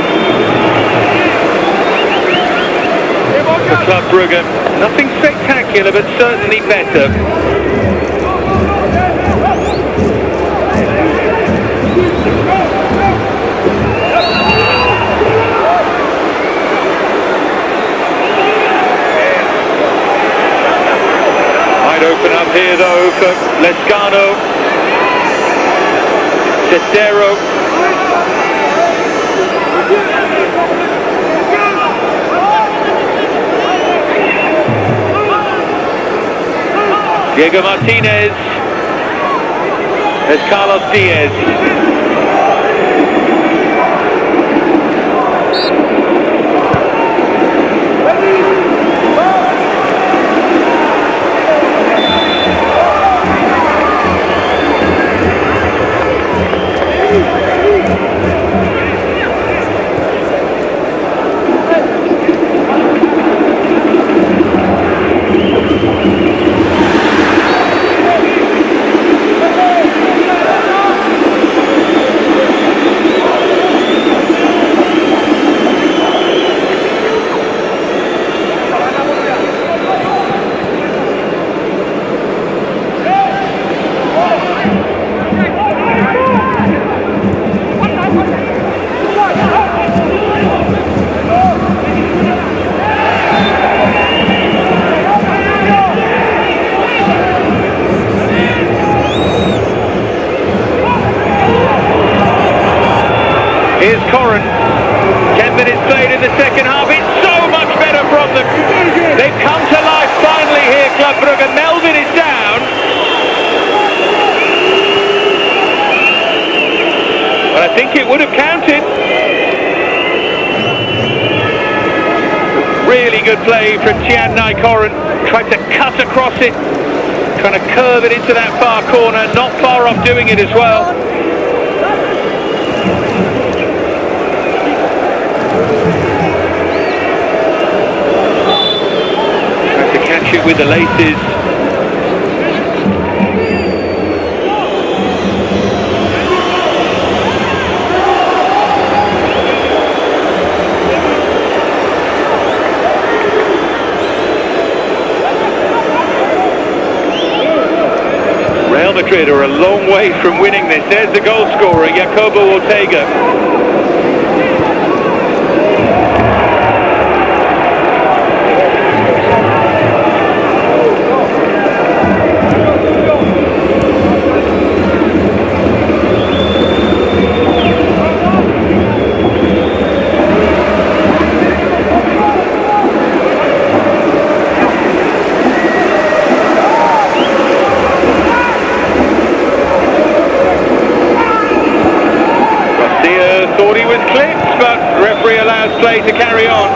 for Club Brugge. Nothing spectacular, but certainly better. Open up here though for Lescano. Cestero. Diego Martinez. There's Carlos Diaz. Here's Corrin. 10 minutes played in the second half. It's so much better from them. They've come to life finally here, Club Brugge. Melvin is down. But I think it would have counted. Really good play from Tianai Corrin. Tried to cut across it. Trying to curve it into that far corner. Not far off doing it as well. Catch it with the laces. Real Madrid are a long way from winning this. There's the goal scorer, Ortega. Thought he was clipped, but referee allows play to carry on.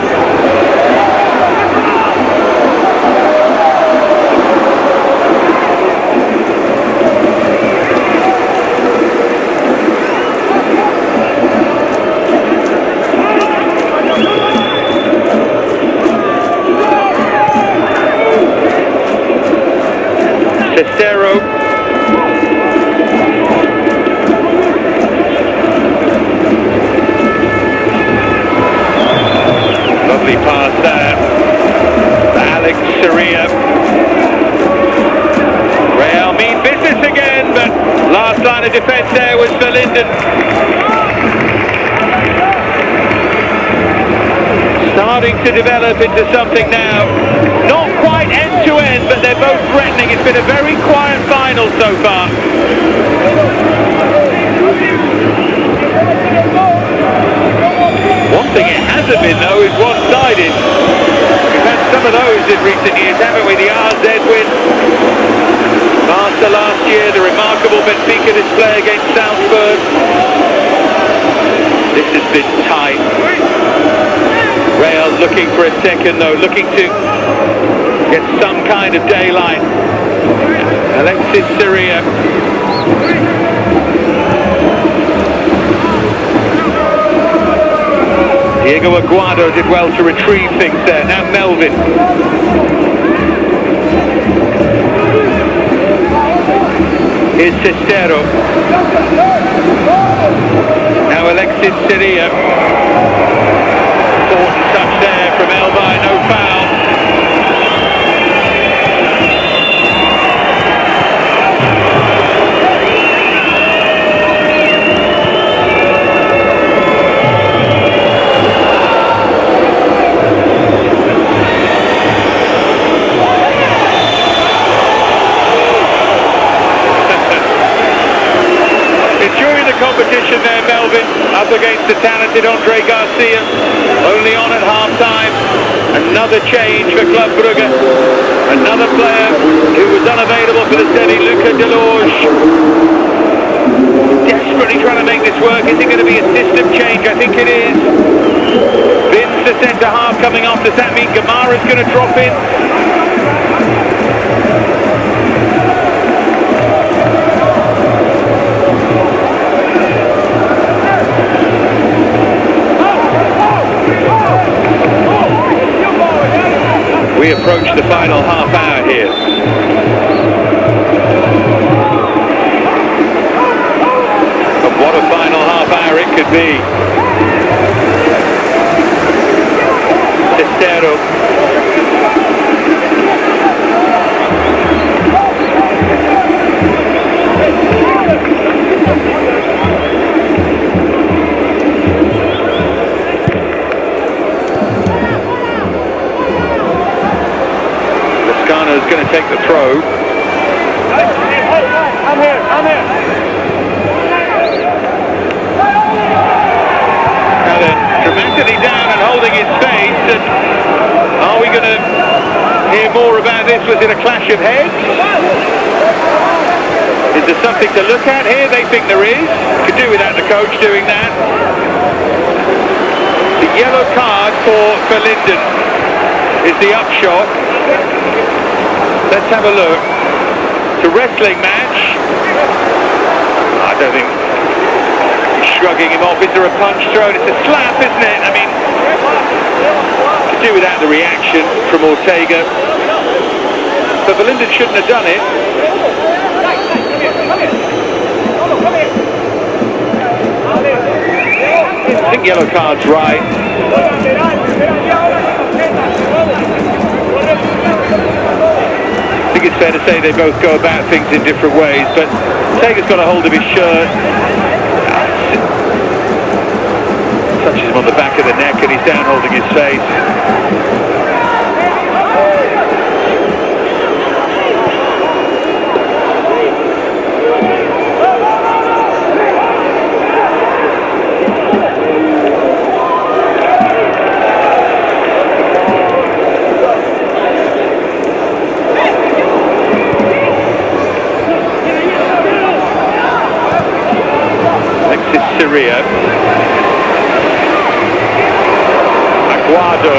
Cestero. Lovely pass there. Alex Soria. Real mean business again, but last line of defence there was for Linden. Starting to develop into something now. Not quite end to end, but they're both threatening. It's been a very quiet final so far. One thing it hasn't been, though, is one-sided. We've had some of those in recent years, haven't we? The AZ win. Barca last year, the remarkable Benfica display against Salzburg. This has been tight. Real looking for a second, though, looking to get some kind of daylight. Alexis Soria. Diego Aguado did well to retrieve things there. Now Melvin. Here's Cestero. Now Alexis Soria. Important touch there from Elvire, no foul. Competition there, Melvin, up against the talented Andre Garcia, only on at half-time. Another change for Club Brugge, another player who was unavailable for the semi, Luca Delorge. Desperately trying to make this work. Is it going to be a system change? I think it is. Vince, the centre half, coming off. Does that mean Gamara's going to drop in? We approach the final half hour here. And what a final half hour it could be. Testero. Is going to take the throw. I'm here. Now they're dramatically down and holding his face. And are we going to hear more about this? Was it a clash of heads? Is there something to look at here? They think there is. Could do without the coach doing that. The yellow card for Linden is the upshot. Let's have a look. It's a wrestling match. I don't think he's shrugging him off. Is there a punch thrown? It's a slap, isn't it? I mean, to do without the reaction from Ortega. But Linden shouldn't have done it. I think yellow card's right. I think it's fair to say they both go about things in different ways, but Ortega's got a hold of his shirt, touches him on the back of the neck, and he's down holding his face. Syria. Aguado.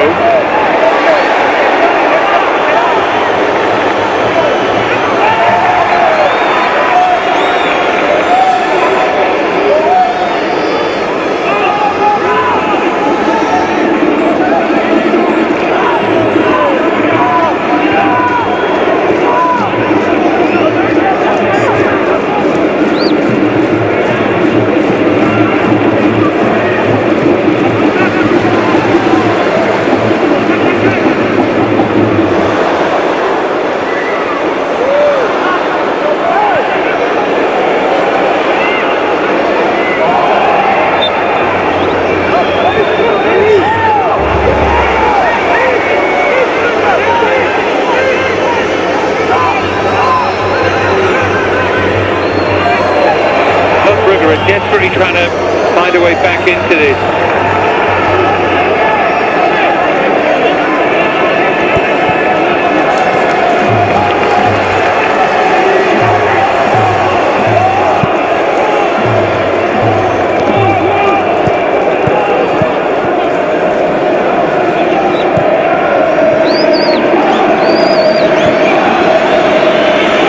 Desperately trying to find a way back into this.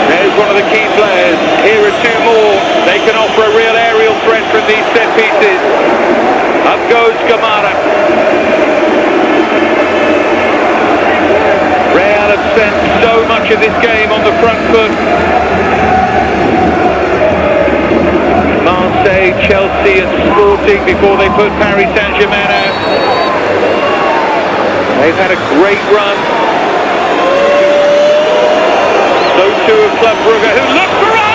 There's one of the key players. Here are two more. They can offer a real aerial threat from these set pieces. Up goes Gamara. Real have spent so much of this game on the front foot. Marseille, Chelsea and Sporting before they put Paris Saint-Germain out. They've had a great run. So too of Club Brugge, who look for answers.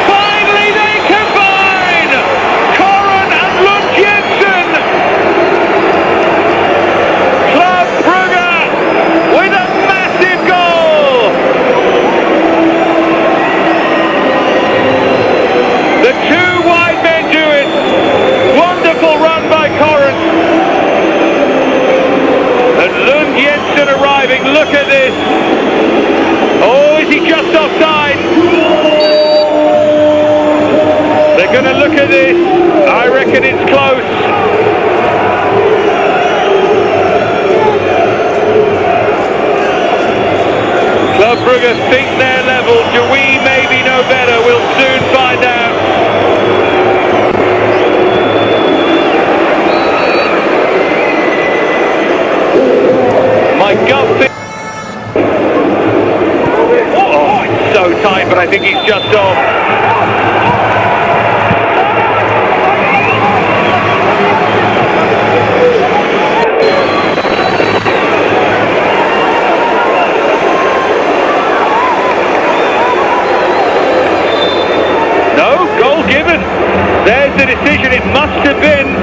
Finally they combine! Koren and Lund-Jensen! Club Brugge with a massive goal! The two wide men do it. Wonderful run by Koren. And Lund-Jensen arriving. Look at this. Brugge think they're level. Do we maybe know better? We'll soon find out. My gut feel. Oh, it's so tight, but I think he's just off. Given. There's the decision. It must have been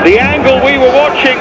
the angle we were watching.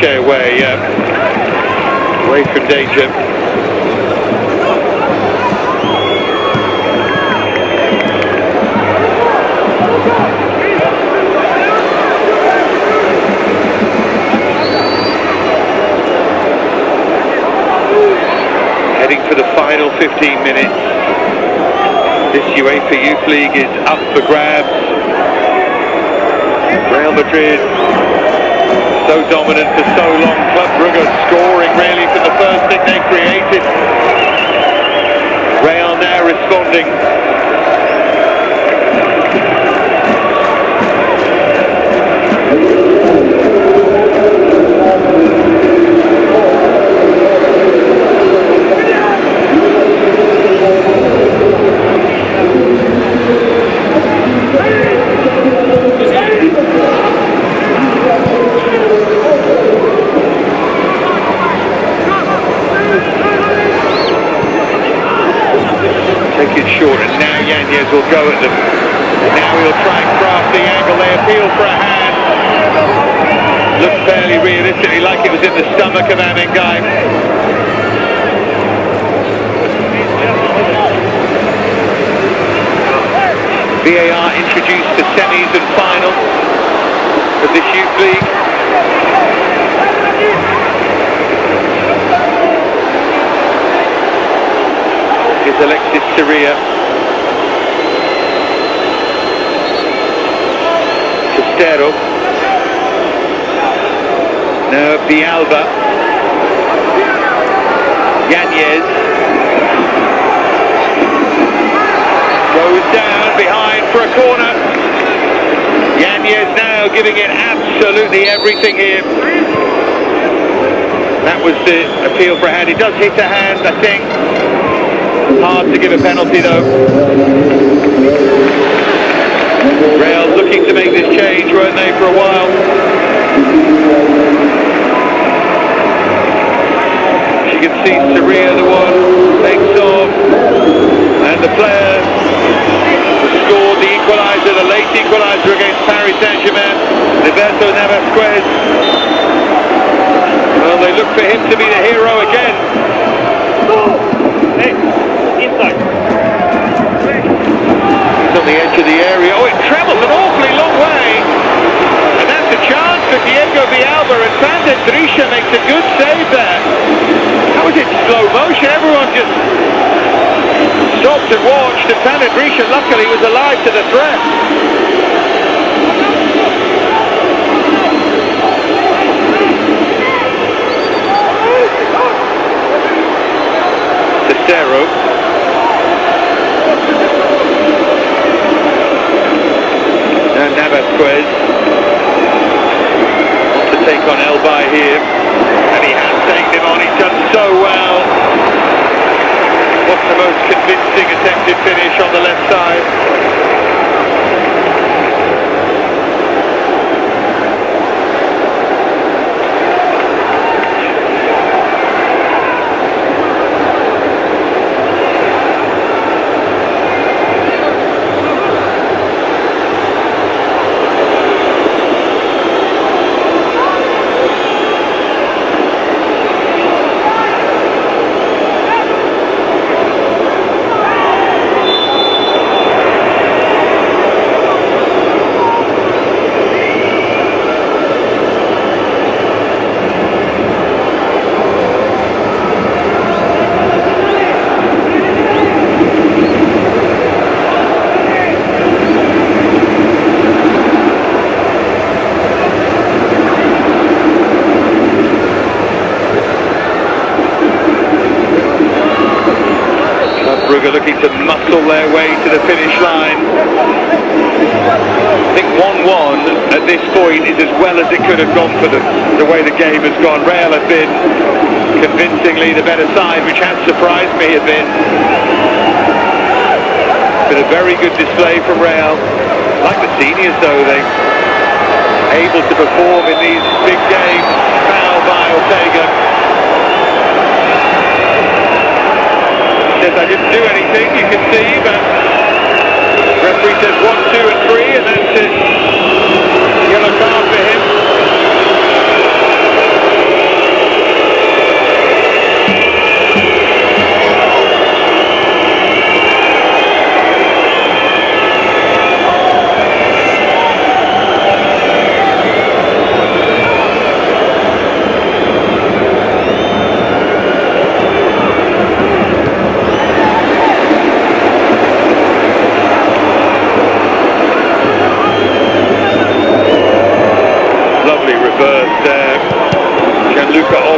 stay away from danger. Heading for the final 15 minutes. This UEFA Youth League is up for grabs. Real Madrid, so dominant for so long. Club Brugge scoring really from the first thing they created. Real now responding. Short, and now Yanez will go at them. Now he'll try and craft the angle. They appeal for a hand. Looks fairly realistically like it was in the stomach of Amengai. VAR introduced to semis and final of this Youth League. Is Alexis Soria. Cestero. Now Bialba. Yanez. Goes down behind for a corner. Yanez now giving it absolutely everything here. That was the appeal for a hand. It does hit a hand, I think. Hard to give a penalty though. Real looking to make this change, weren't they, for a while? You can see Soria, the one, takes off, and the player who scored the equaliser, the late equaliser against Paris Saint-Germain, Roberto Navasquez. Well, they look for him to be the hero again. Inside. He's on the edge of the area. Oh, it travels an awfully long way. And that's a chance for Diego Bialba, and Drisha makes a good save there. How was it slow motion? Everyone just stopped and watched, and Drisha luckily was alive to the threat. Cestero. And Navasquez wants to take on Elbai here, and he has taken him on. He's done so well. What's the most convincing attempted finish on the left side? Looking to muscle their way to the finish line. I think 1-1 at this point is as well as it could have gone for them, the way the game has gone. Real have been convincingly the better side, which has surprised me a bit. Been a very good display from Real. Like the seniors though, they're able to perform in these big games. Foul by Ortega. I didn't do anything, you can see, but the referee says 1, 2 and 3, and that's it. Yellow card for him.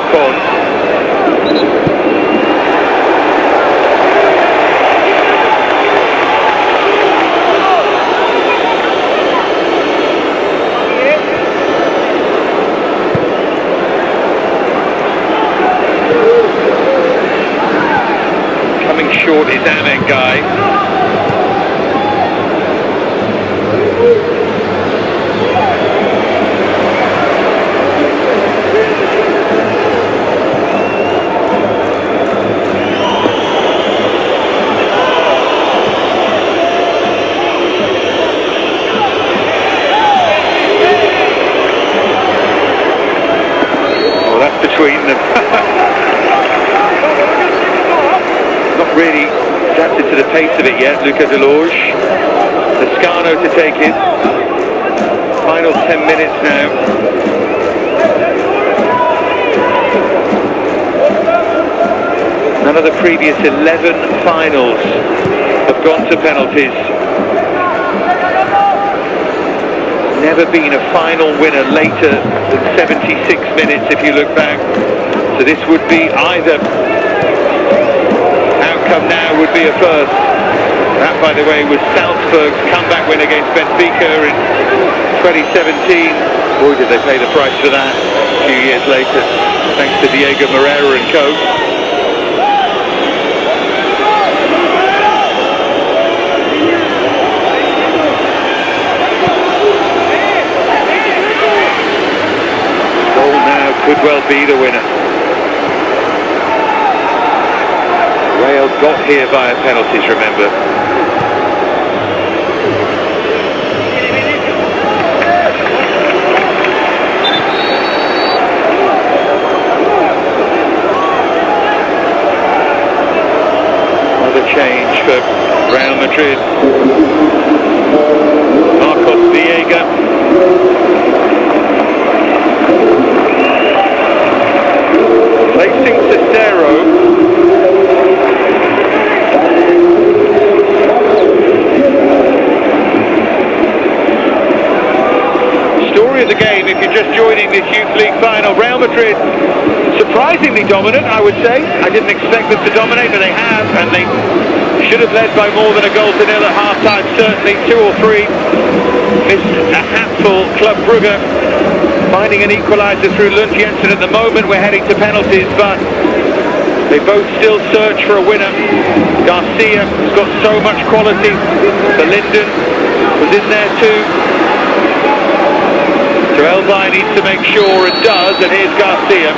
Ocon. Coming short is Amen Guy. Between them. Not really adapted to the pace of it yet. Luca Delorge. Toscano to take it. Final 10 minutes now. None of the previous 11 finals have gone to penalties. Never been a final winner later than 76 minutes if you look back. So this would be either. Outcome now would be a first. That, by the way, was Salzburg's comeback win against Benfica in 2017. Boy, did they pay the price for that a few years later, thanks to Diego Moreira and co. Could well be the winner. Real got here via penalties, remember. Another change for Real Madrid. Marcos Viega. Placing Cicero. Story of the game, if you're just joining this Youth League Final, Real Madrid surprisingly dominant, I would say. I didn't expect them to dominate, but they have, and they should have led by more than a goal to nil at half-time, certainly 2 or 3. Missed a hatful. Club Brugge finding an equaliser through Lund Jensen. At the moment we're heading to penalties, but they both still search for a winner. Garcia has got so much quality. Linden was in there too. So Elvine needs to make sure it does, and here's Garcia.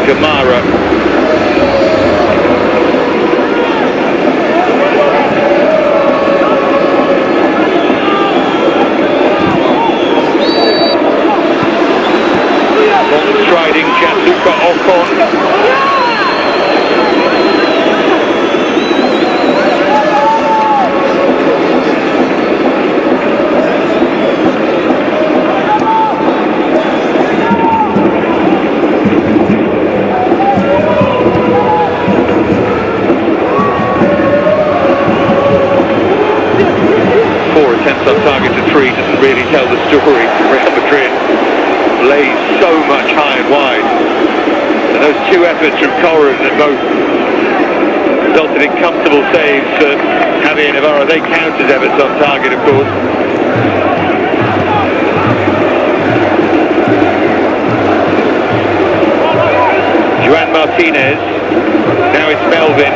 Gamara. Long striding Gianluca Ocon. Attempts on target to 3 doesn't really tell the story. Real Madrid lays so much high and wide, and those 2 efforts from Corrin that both resulted in comfortable saves for Javier Navarro, they count as efforts on target, of course. Juan Martinez, now it's Melvin.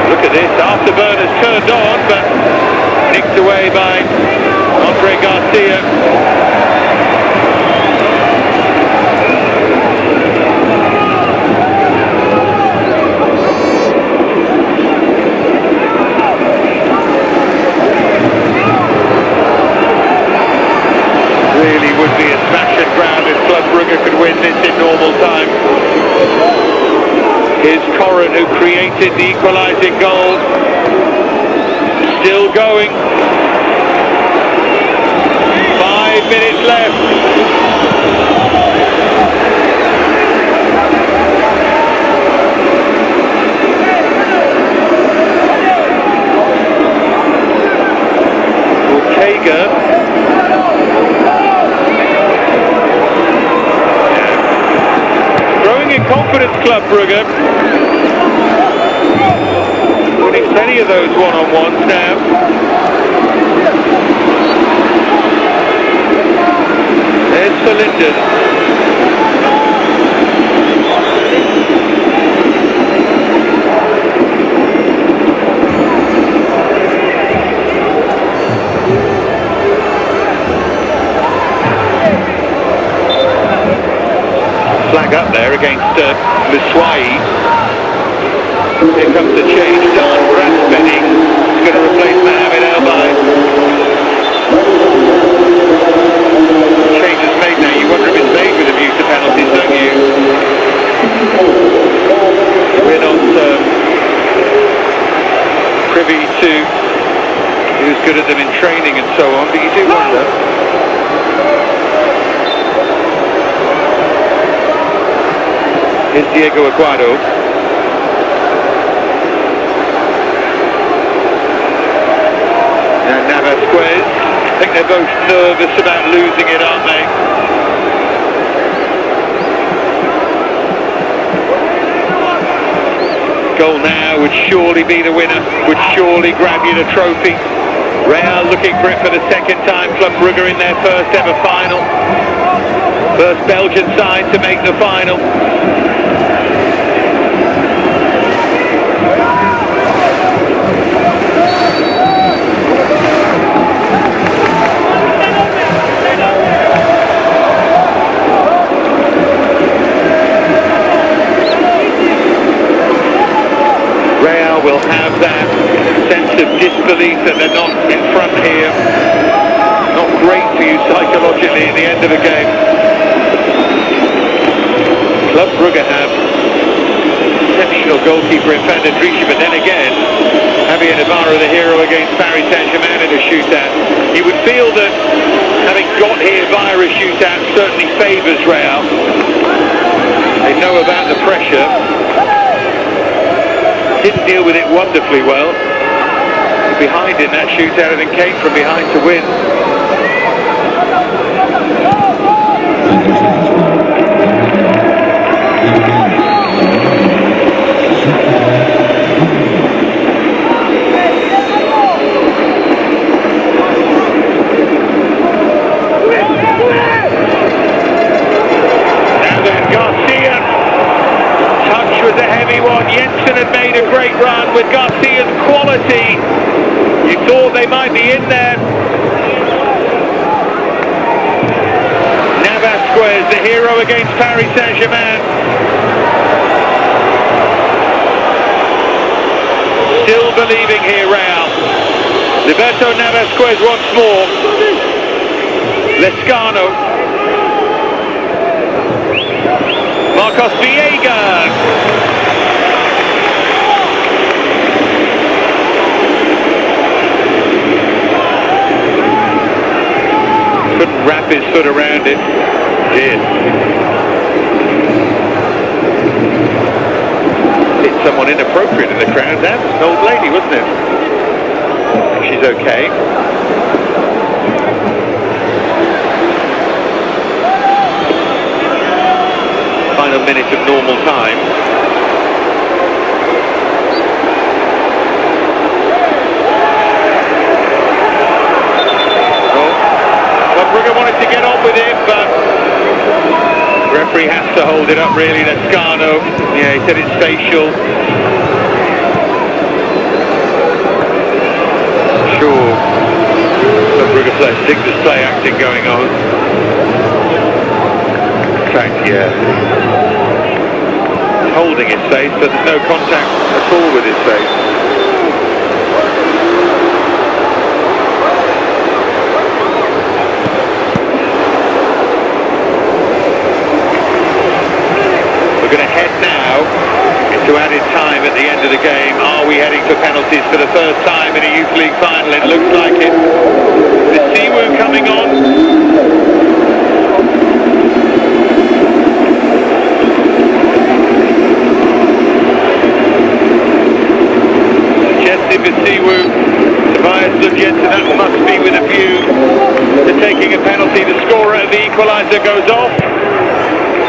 Look at this, afterburner's turned on, but nicked away by Andre Garcia. Really would be a smash and grab if Club Brugge could win this in normal time. Here's Corrin, who created the equalising goal. Still going. 5 minutes left. confidence, Club Brugge. Winning plenty of those one-on-ones now. There's Linden. Flag up there against Luswai. Here comes the change done. Braspenning is going to replace Mohamed Elbay. Change is made now. You wonder if it's made with a view to penalties, don't you? We're not privy to who's good at them in training and so on, but you do wonder. Here's Diego Aguado. And Navasquez. I think they're both nervous about losing it, aren't they? Goal now would surely be the winner, would surely grab you the trophy. Real looking for it for the second time. Club Brugge in their first ever final. First Belgian side to make the final. Real will have that sense of disbelief that they're not in front here. Not great for you psychologically at the end of the game. Club Brugge have exceptional goalkeeper in Van der Driesche, but then again, Javier Navarro, the hero against Paris Saint-Germain in a shootout. You would feel that having got here via a shootout certainly favours Real. They know about the pressure. Didn't deal with it wonderfully well. Behind in that shootout and then came from behind to win. Now then, Garcia. Touch was a heavy one. Jensen had made a great run with Garcia's quality. You thought they might be in there. Navasquez, the hero against Paris Saint-Germain. Still believing here, Real. Liberto Navasquez once more. Lescano. Marcos Villegas. Couldn't wrap his foot around it. Did. Hit someone inappropriate in the crowd. That was an old lady, wasn't it? I think she's okay. Final minute of normal time. Brugge wanted to get on with it, but the referee has to hold it up really. Lescano, yeah, he said it's facial. Sure, Club Brugge players think there's play acting going on. In fact, yeah, he's holding his face, but there's no contact at all with his face. We're going to head now into added time at the end of the game. Are we heading for penalties for the first time in a Youth League Final? It looks like it. The Siwu coming on. Suggested for Siwu. Tobias Lundjensen, that must be with a view to taking a penalty. The scorer of the equaliser goes off.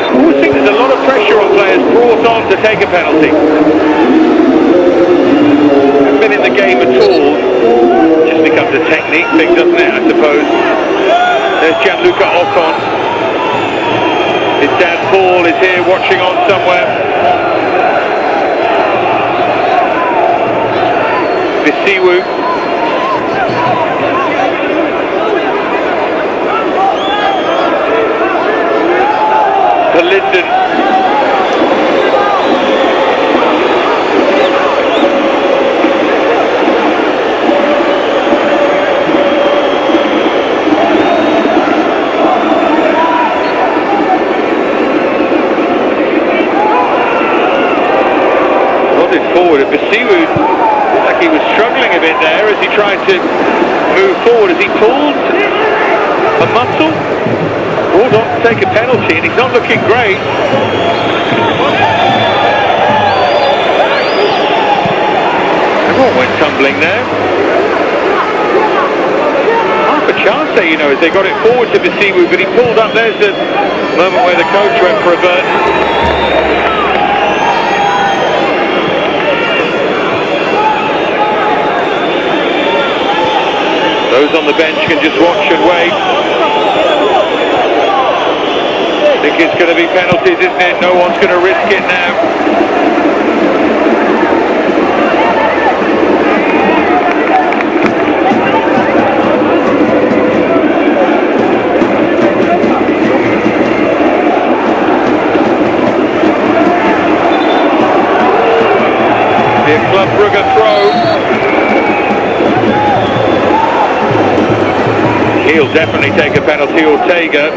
I always think there's a lot of pressure on players to take a penalty. Hasn't been in the game at all. Just becomes a technique thing, doesn't it, I suppose. There's Gianluca Ocon. His dad Paul is here watching on somewhere. Bisiwu. Linden. Nodded forward at Bisiwu. Like he was struggling a bit there as he tried to move forward. As he pulled a muscle. Brought on to take a penalty, and he's not looking great. Everyone went tumbling there. Half a chance there, you know, as they got it forward to Bisiwu, but he pulled up. There's the moment where the coach went for a burn. Those on the bench can just watch and wait. I think it's going to be penalties, isn't it? No one's going to risk it now. The Club Brugge throw. He'll definitely take a penalty, Ortega.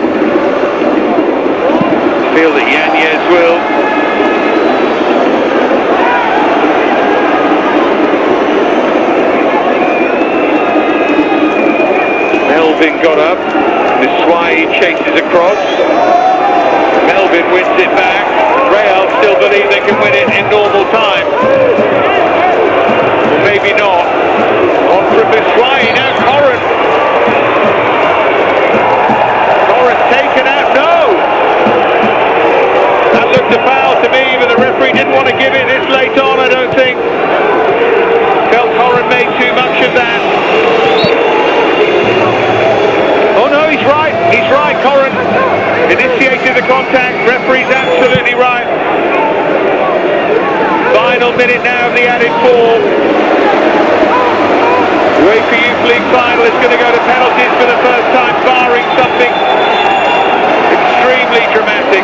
Feel that Yanez will. Melvin got up. Niswai chases across. Melvin wins it back. Real still believe they can win it in normal time. Well, maybe not. On from Niswai, now Corrin. Corrin taken out, no! That looked a foul to me, but the referee didn't want to give it this late on, I don't think. Felt Corrin made too much of that. Oh no, he's right, Corrin initiated the contact, referee's absolutely right. Final minute now of the added 4. UEFA Youth League Final is going to go to penalties for the first time, barring something extremely dramatic.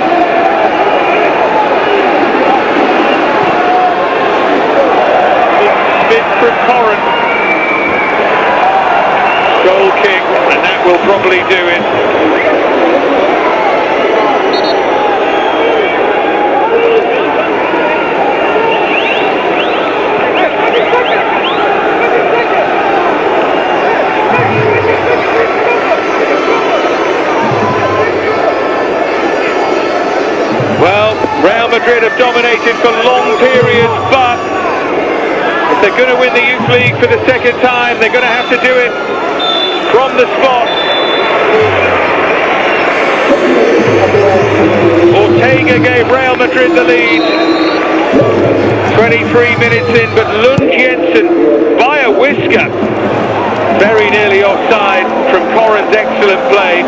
Spin from Corrin. Goal kick, and that will probably do it. Well, Real Madrid have dominated for long periods, but if they're going to win the Youth League for the second time, they're going to have to do it from the spot. Ortega gave Real Madrid the lead. 23 minutes in, but Lund Jensen, by a whisker, very nearly offside from Corrin's excellent play.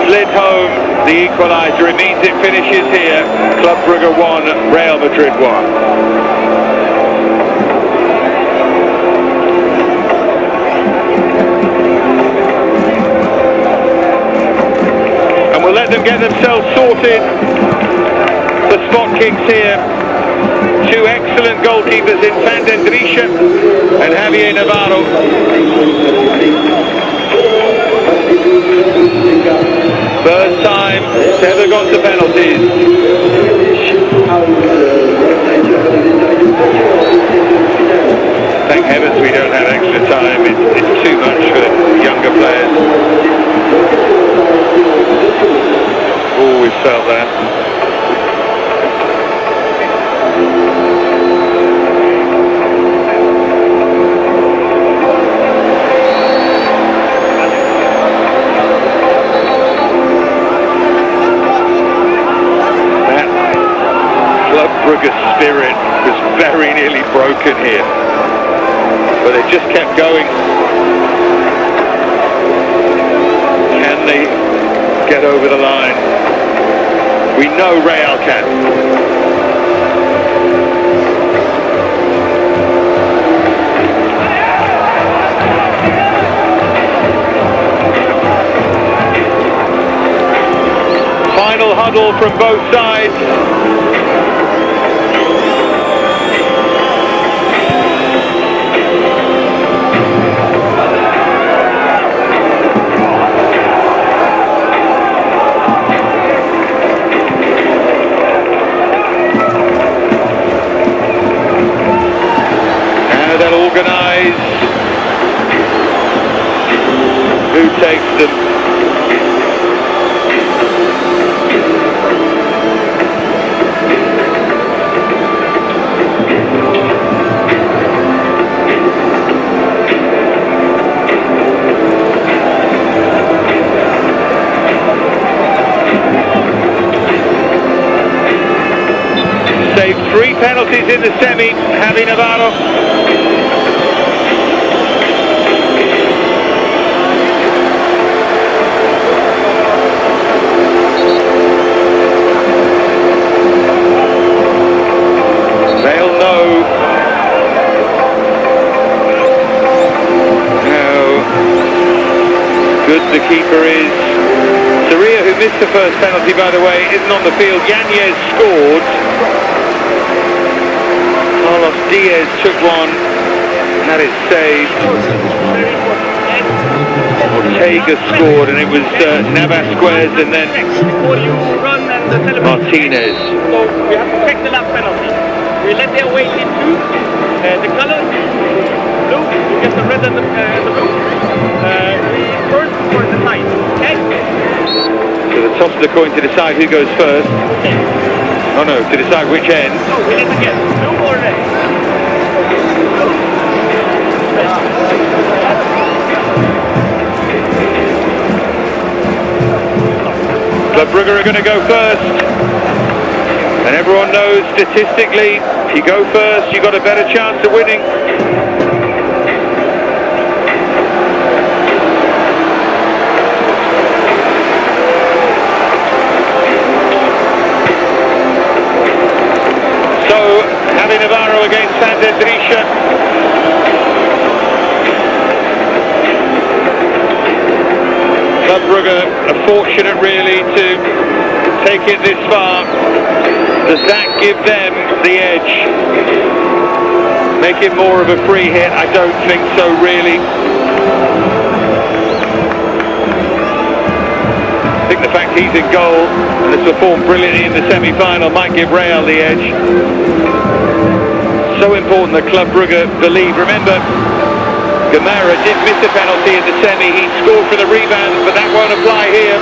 Slid home the equaliser. It means it finishes here. Club Brugge 1, Real Madrid 1. We'll let them get themselves sorted. The spot kicks here. 2 excellent goalkeepers in Fandendrisha and Javier Navarro. First time it's ever gone to penalties. Thank heavens we don't have extra time. It's too much for younger players. Always felt that. That Brugge's spirit was very nearly broken here, but they just kept going. Can they get over the line? We know Real can. Final huddle from both sides. Now they'll organise who takes them. Saved 3 penalties in the semi, Javi Navarro. They'll know how good the keeper is. Soria, who missed the first penalty, by the way, isn't on the field. Yanez scored. Diaz took one, and that is saved. Ortega scored, and it was Navasquez and then Martinez. So we have to check the last penalty. We let their weight into the color blue, you get the red and the blue. We first for the line, okay? So the toss of the coin to decide who goes first. Okay. Oh no, to decide which end. No, we let again, blue or red. Club Brugge are going to go first, and everyone knows statistically if you go first you've got a better chance of winning. So Javi Navarro against Sander Drisha. Club Brugge are fortunate really to take it this far. Does that give them the edge? Make it more of a free hit? I don't think so really. I think the fact he's in goal and has performed brilliantly in the semi-final might give Real the edge. So important that Club Brugge believe. Remember, Gamara did miss a penalty in the semi. He scored for the rebound, but that won't apply here.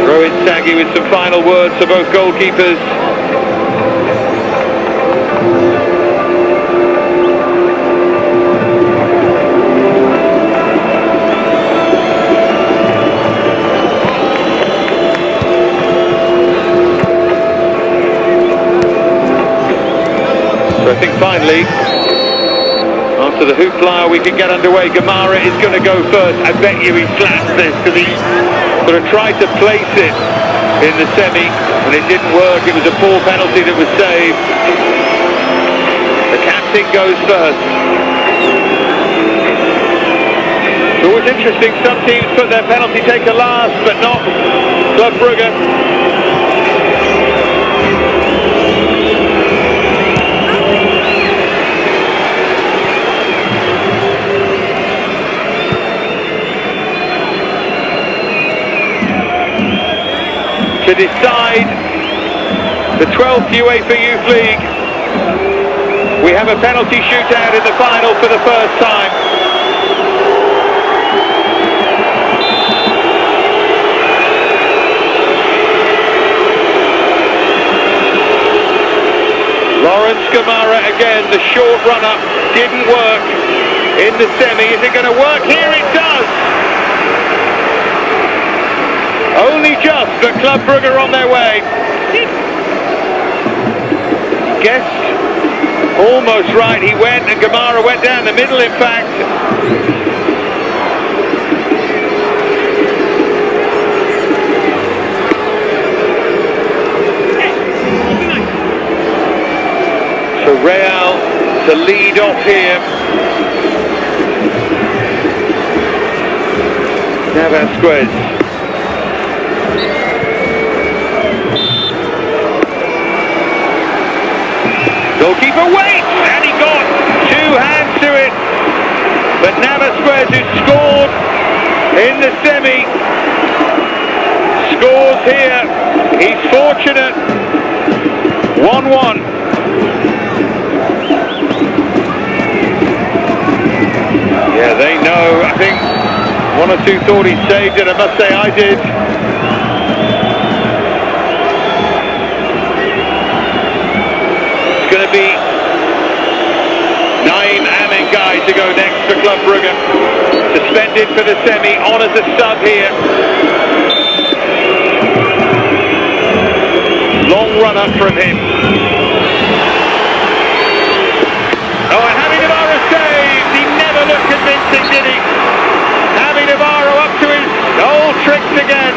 Rohit Saggi with some final words for both goalkeepers. So I think finally, after the hoopla, we can get underway. Gamara is going to go first. I bet you he slaps this, because he sort of tried to place it in the semi, and it didn't work. It was a poor penalty that was saved. The captain goes first. It's always interesting, some teams put their penalty taker last, but not Club Brugge. To decide the 12th UEFA Youth League, we have a penalty shootout in the final for the first time. Lawrence Gamara again, the short run-up didn't work in the semi. Is it going to work here? It does! Only just, but Club Brugge are on their way. Guessed almost right, he went, and Gamara went down the middle, in fact. So Real to lead off here. Navasquez. Goalkeeper waits, and he got two hands to it. But Navasquez, who scored in the semi, scores here. He's fortunate. 1-1. Yeah, they know. I think one or two thought he saved it. I must say I did. It's going to be Naim Amengai to go next for Club Brugge. Suspended for the semi, on as a sub here. Long run up from him. Oh, and Javi Navarro saves. He never looked convincing, did he? Javi Navarro up to his old tricks again.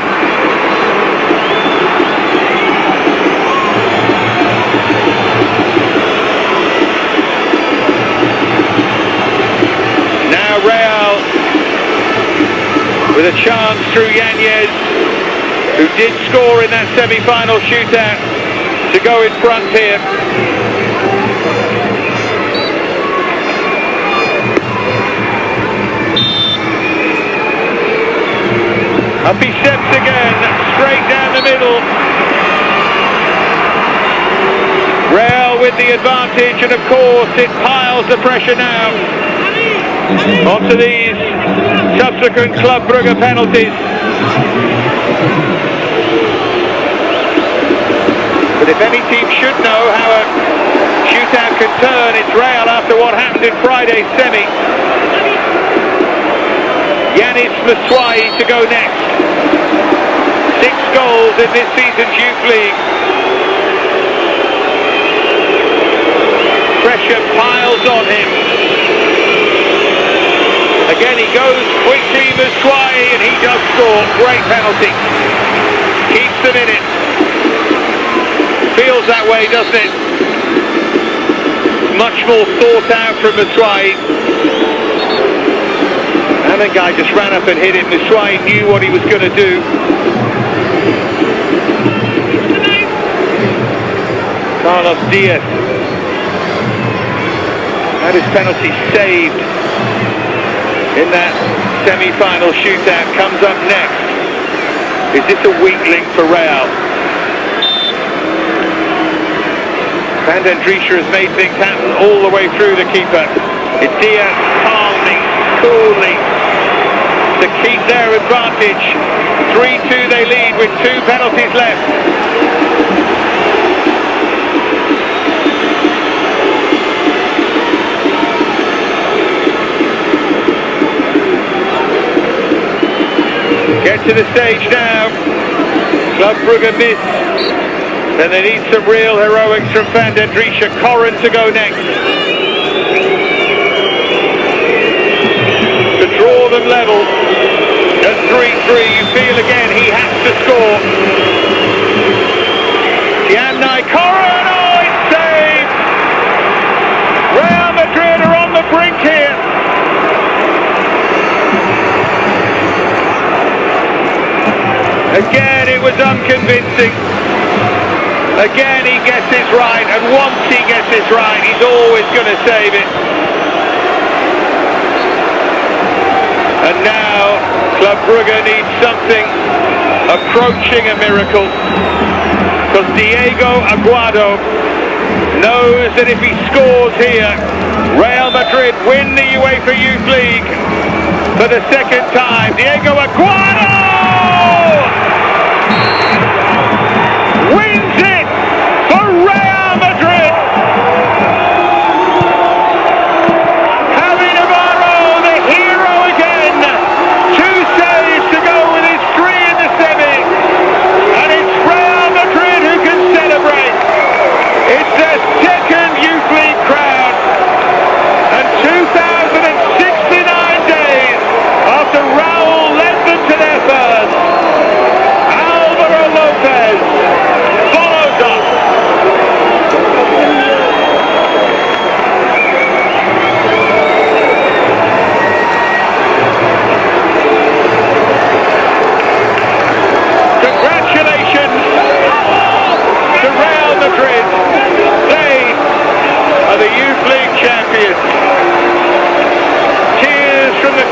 Now Real with a chance through Yanez, who did score in that semi-final shootout, to go in front here. Up he steps again, straight down the middle. Real with the advantage, and of course it piles the pressure now onto these subsequent Club Brugge penalties. But if any team should know how a shootout can turn, it's Real after what happened in Friday's semi. Yanis Maswai to go next. 6 goals in this season's Youth League. Pressure piles on him. Again, he goes quickly, Maswai, and he does score. Great penalty. Keeps them in it. Feels that way, doesn't it? Much more thought out from Maswai. Amengai just ran up and hit it. Maswai knew what he was going to do. Carlos Diaz had his penalty saved in that semi-final shootout. Comes up next. Is this a weak link for Real? Vandendriesche has made things happen all the way through the keeper. It's Diaz calmly, coolly, to keep their advantage. 3-2 they lead with 2 penalties left. Get to the stage now. Club Brugge miss. And they need some real heroics from Vandendriesche. Corrin to go next. To draw them level at 3-3. You feel again he has to score. Giannai Corrin, oh, it's saved! Real Madrid are on the brink here. Again, it was unconvincing. Again, he gets it right, and once he gets it right, he's always going to save it. And now, Club Brugge needs something approaching a miracle, because Diego Aguado knows that if he scores here, Real Madrid win the UEFA Youth League for the 2nd time. Diego Aguado! Wins it for Real Madrid. Javi Navarro, the hero again. 2 saves to go with his 3 in the semi.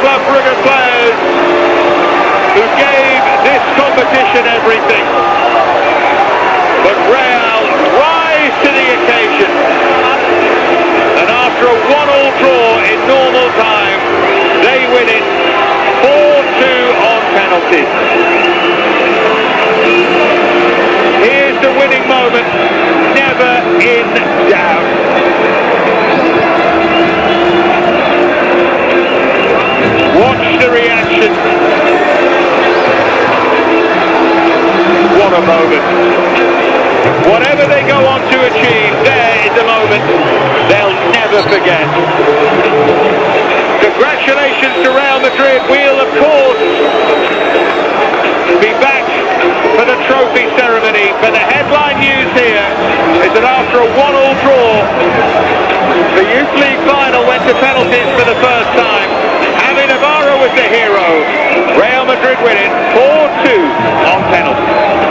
Club Brugge players who gave this competition everything. But Real rise to the occasion. And after a 1-1 draw in normal time, they win it 4-2 on penalties. Here's the winning moment, never in doubt. Watch the reaction. What a moment. Whatever they go on to achieve, there is a moment they'll never forget. Congratulations to Real Madrid. We'll, of course, be back for the trophy ceremony. But the headline news here is that after a 1-1 draw, the Youth League Final went to penalties for the first time. Javi Navarro was the hero. Real Madrid win it 4-2 on penalties.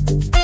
Brugge.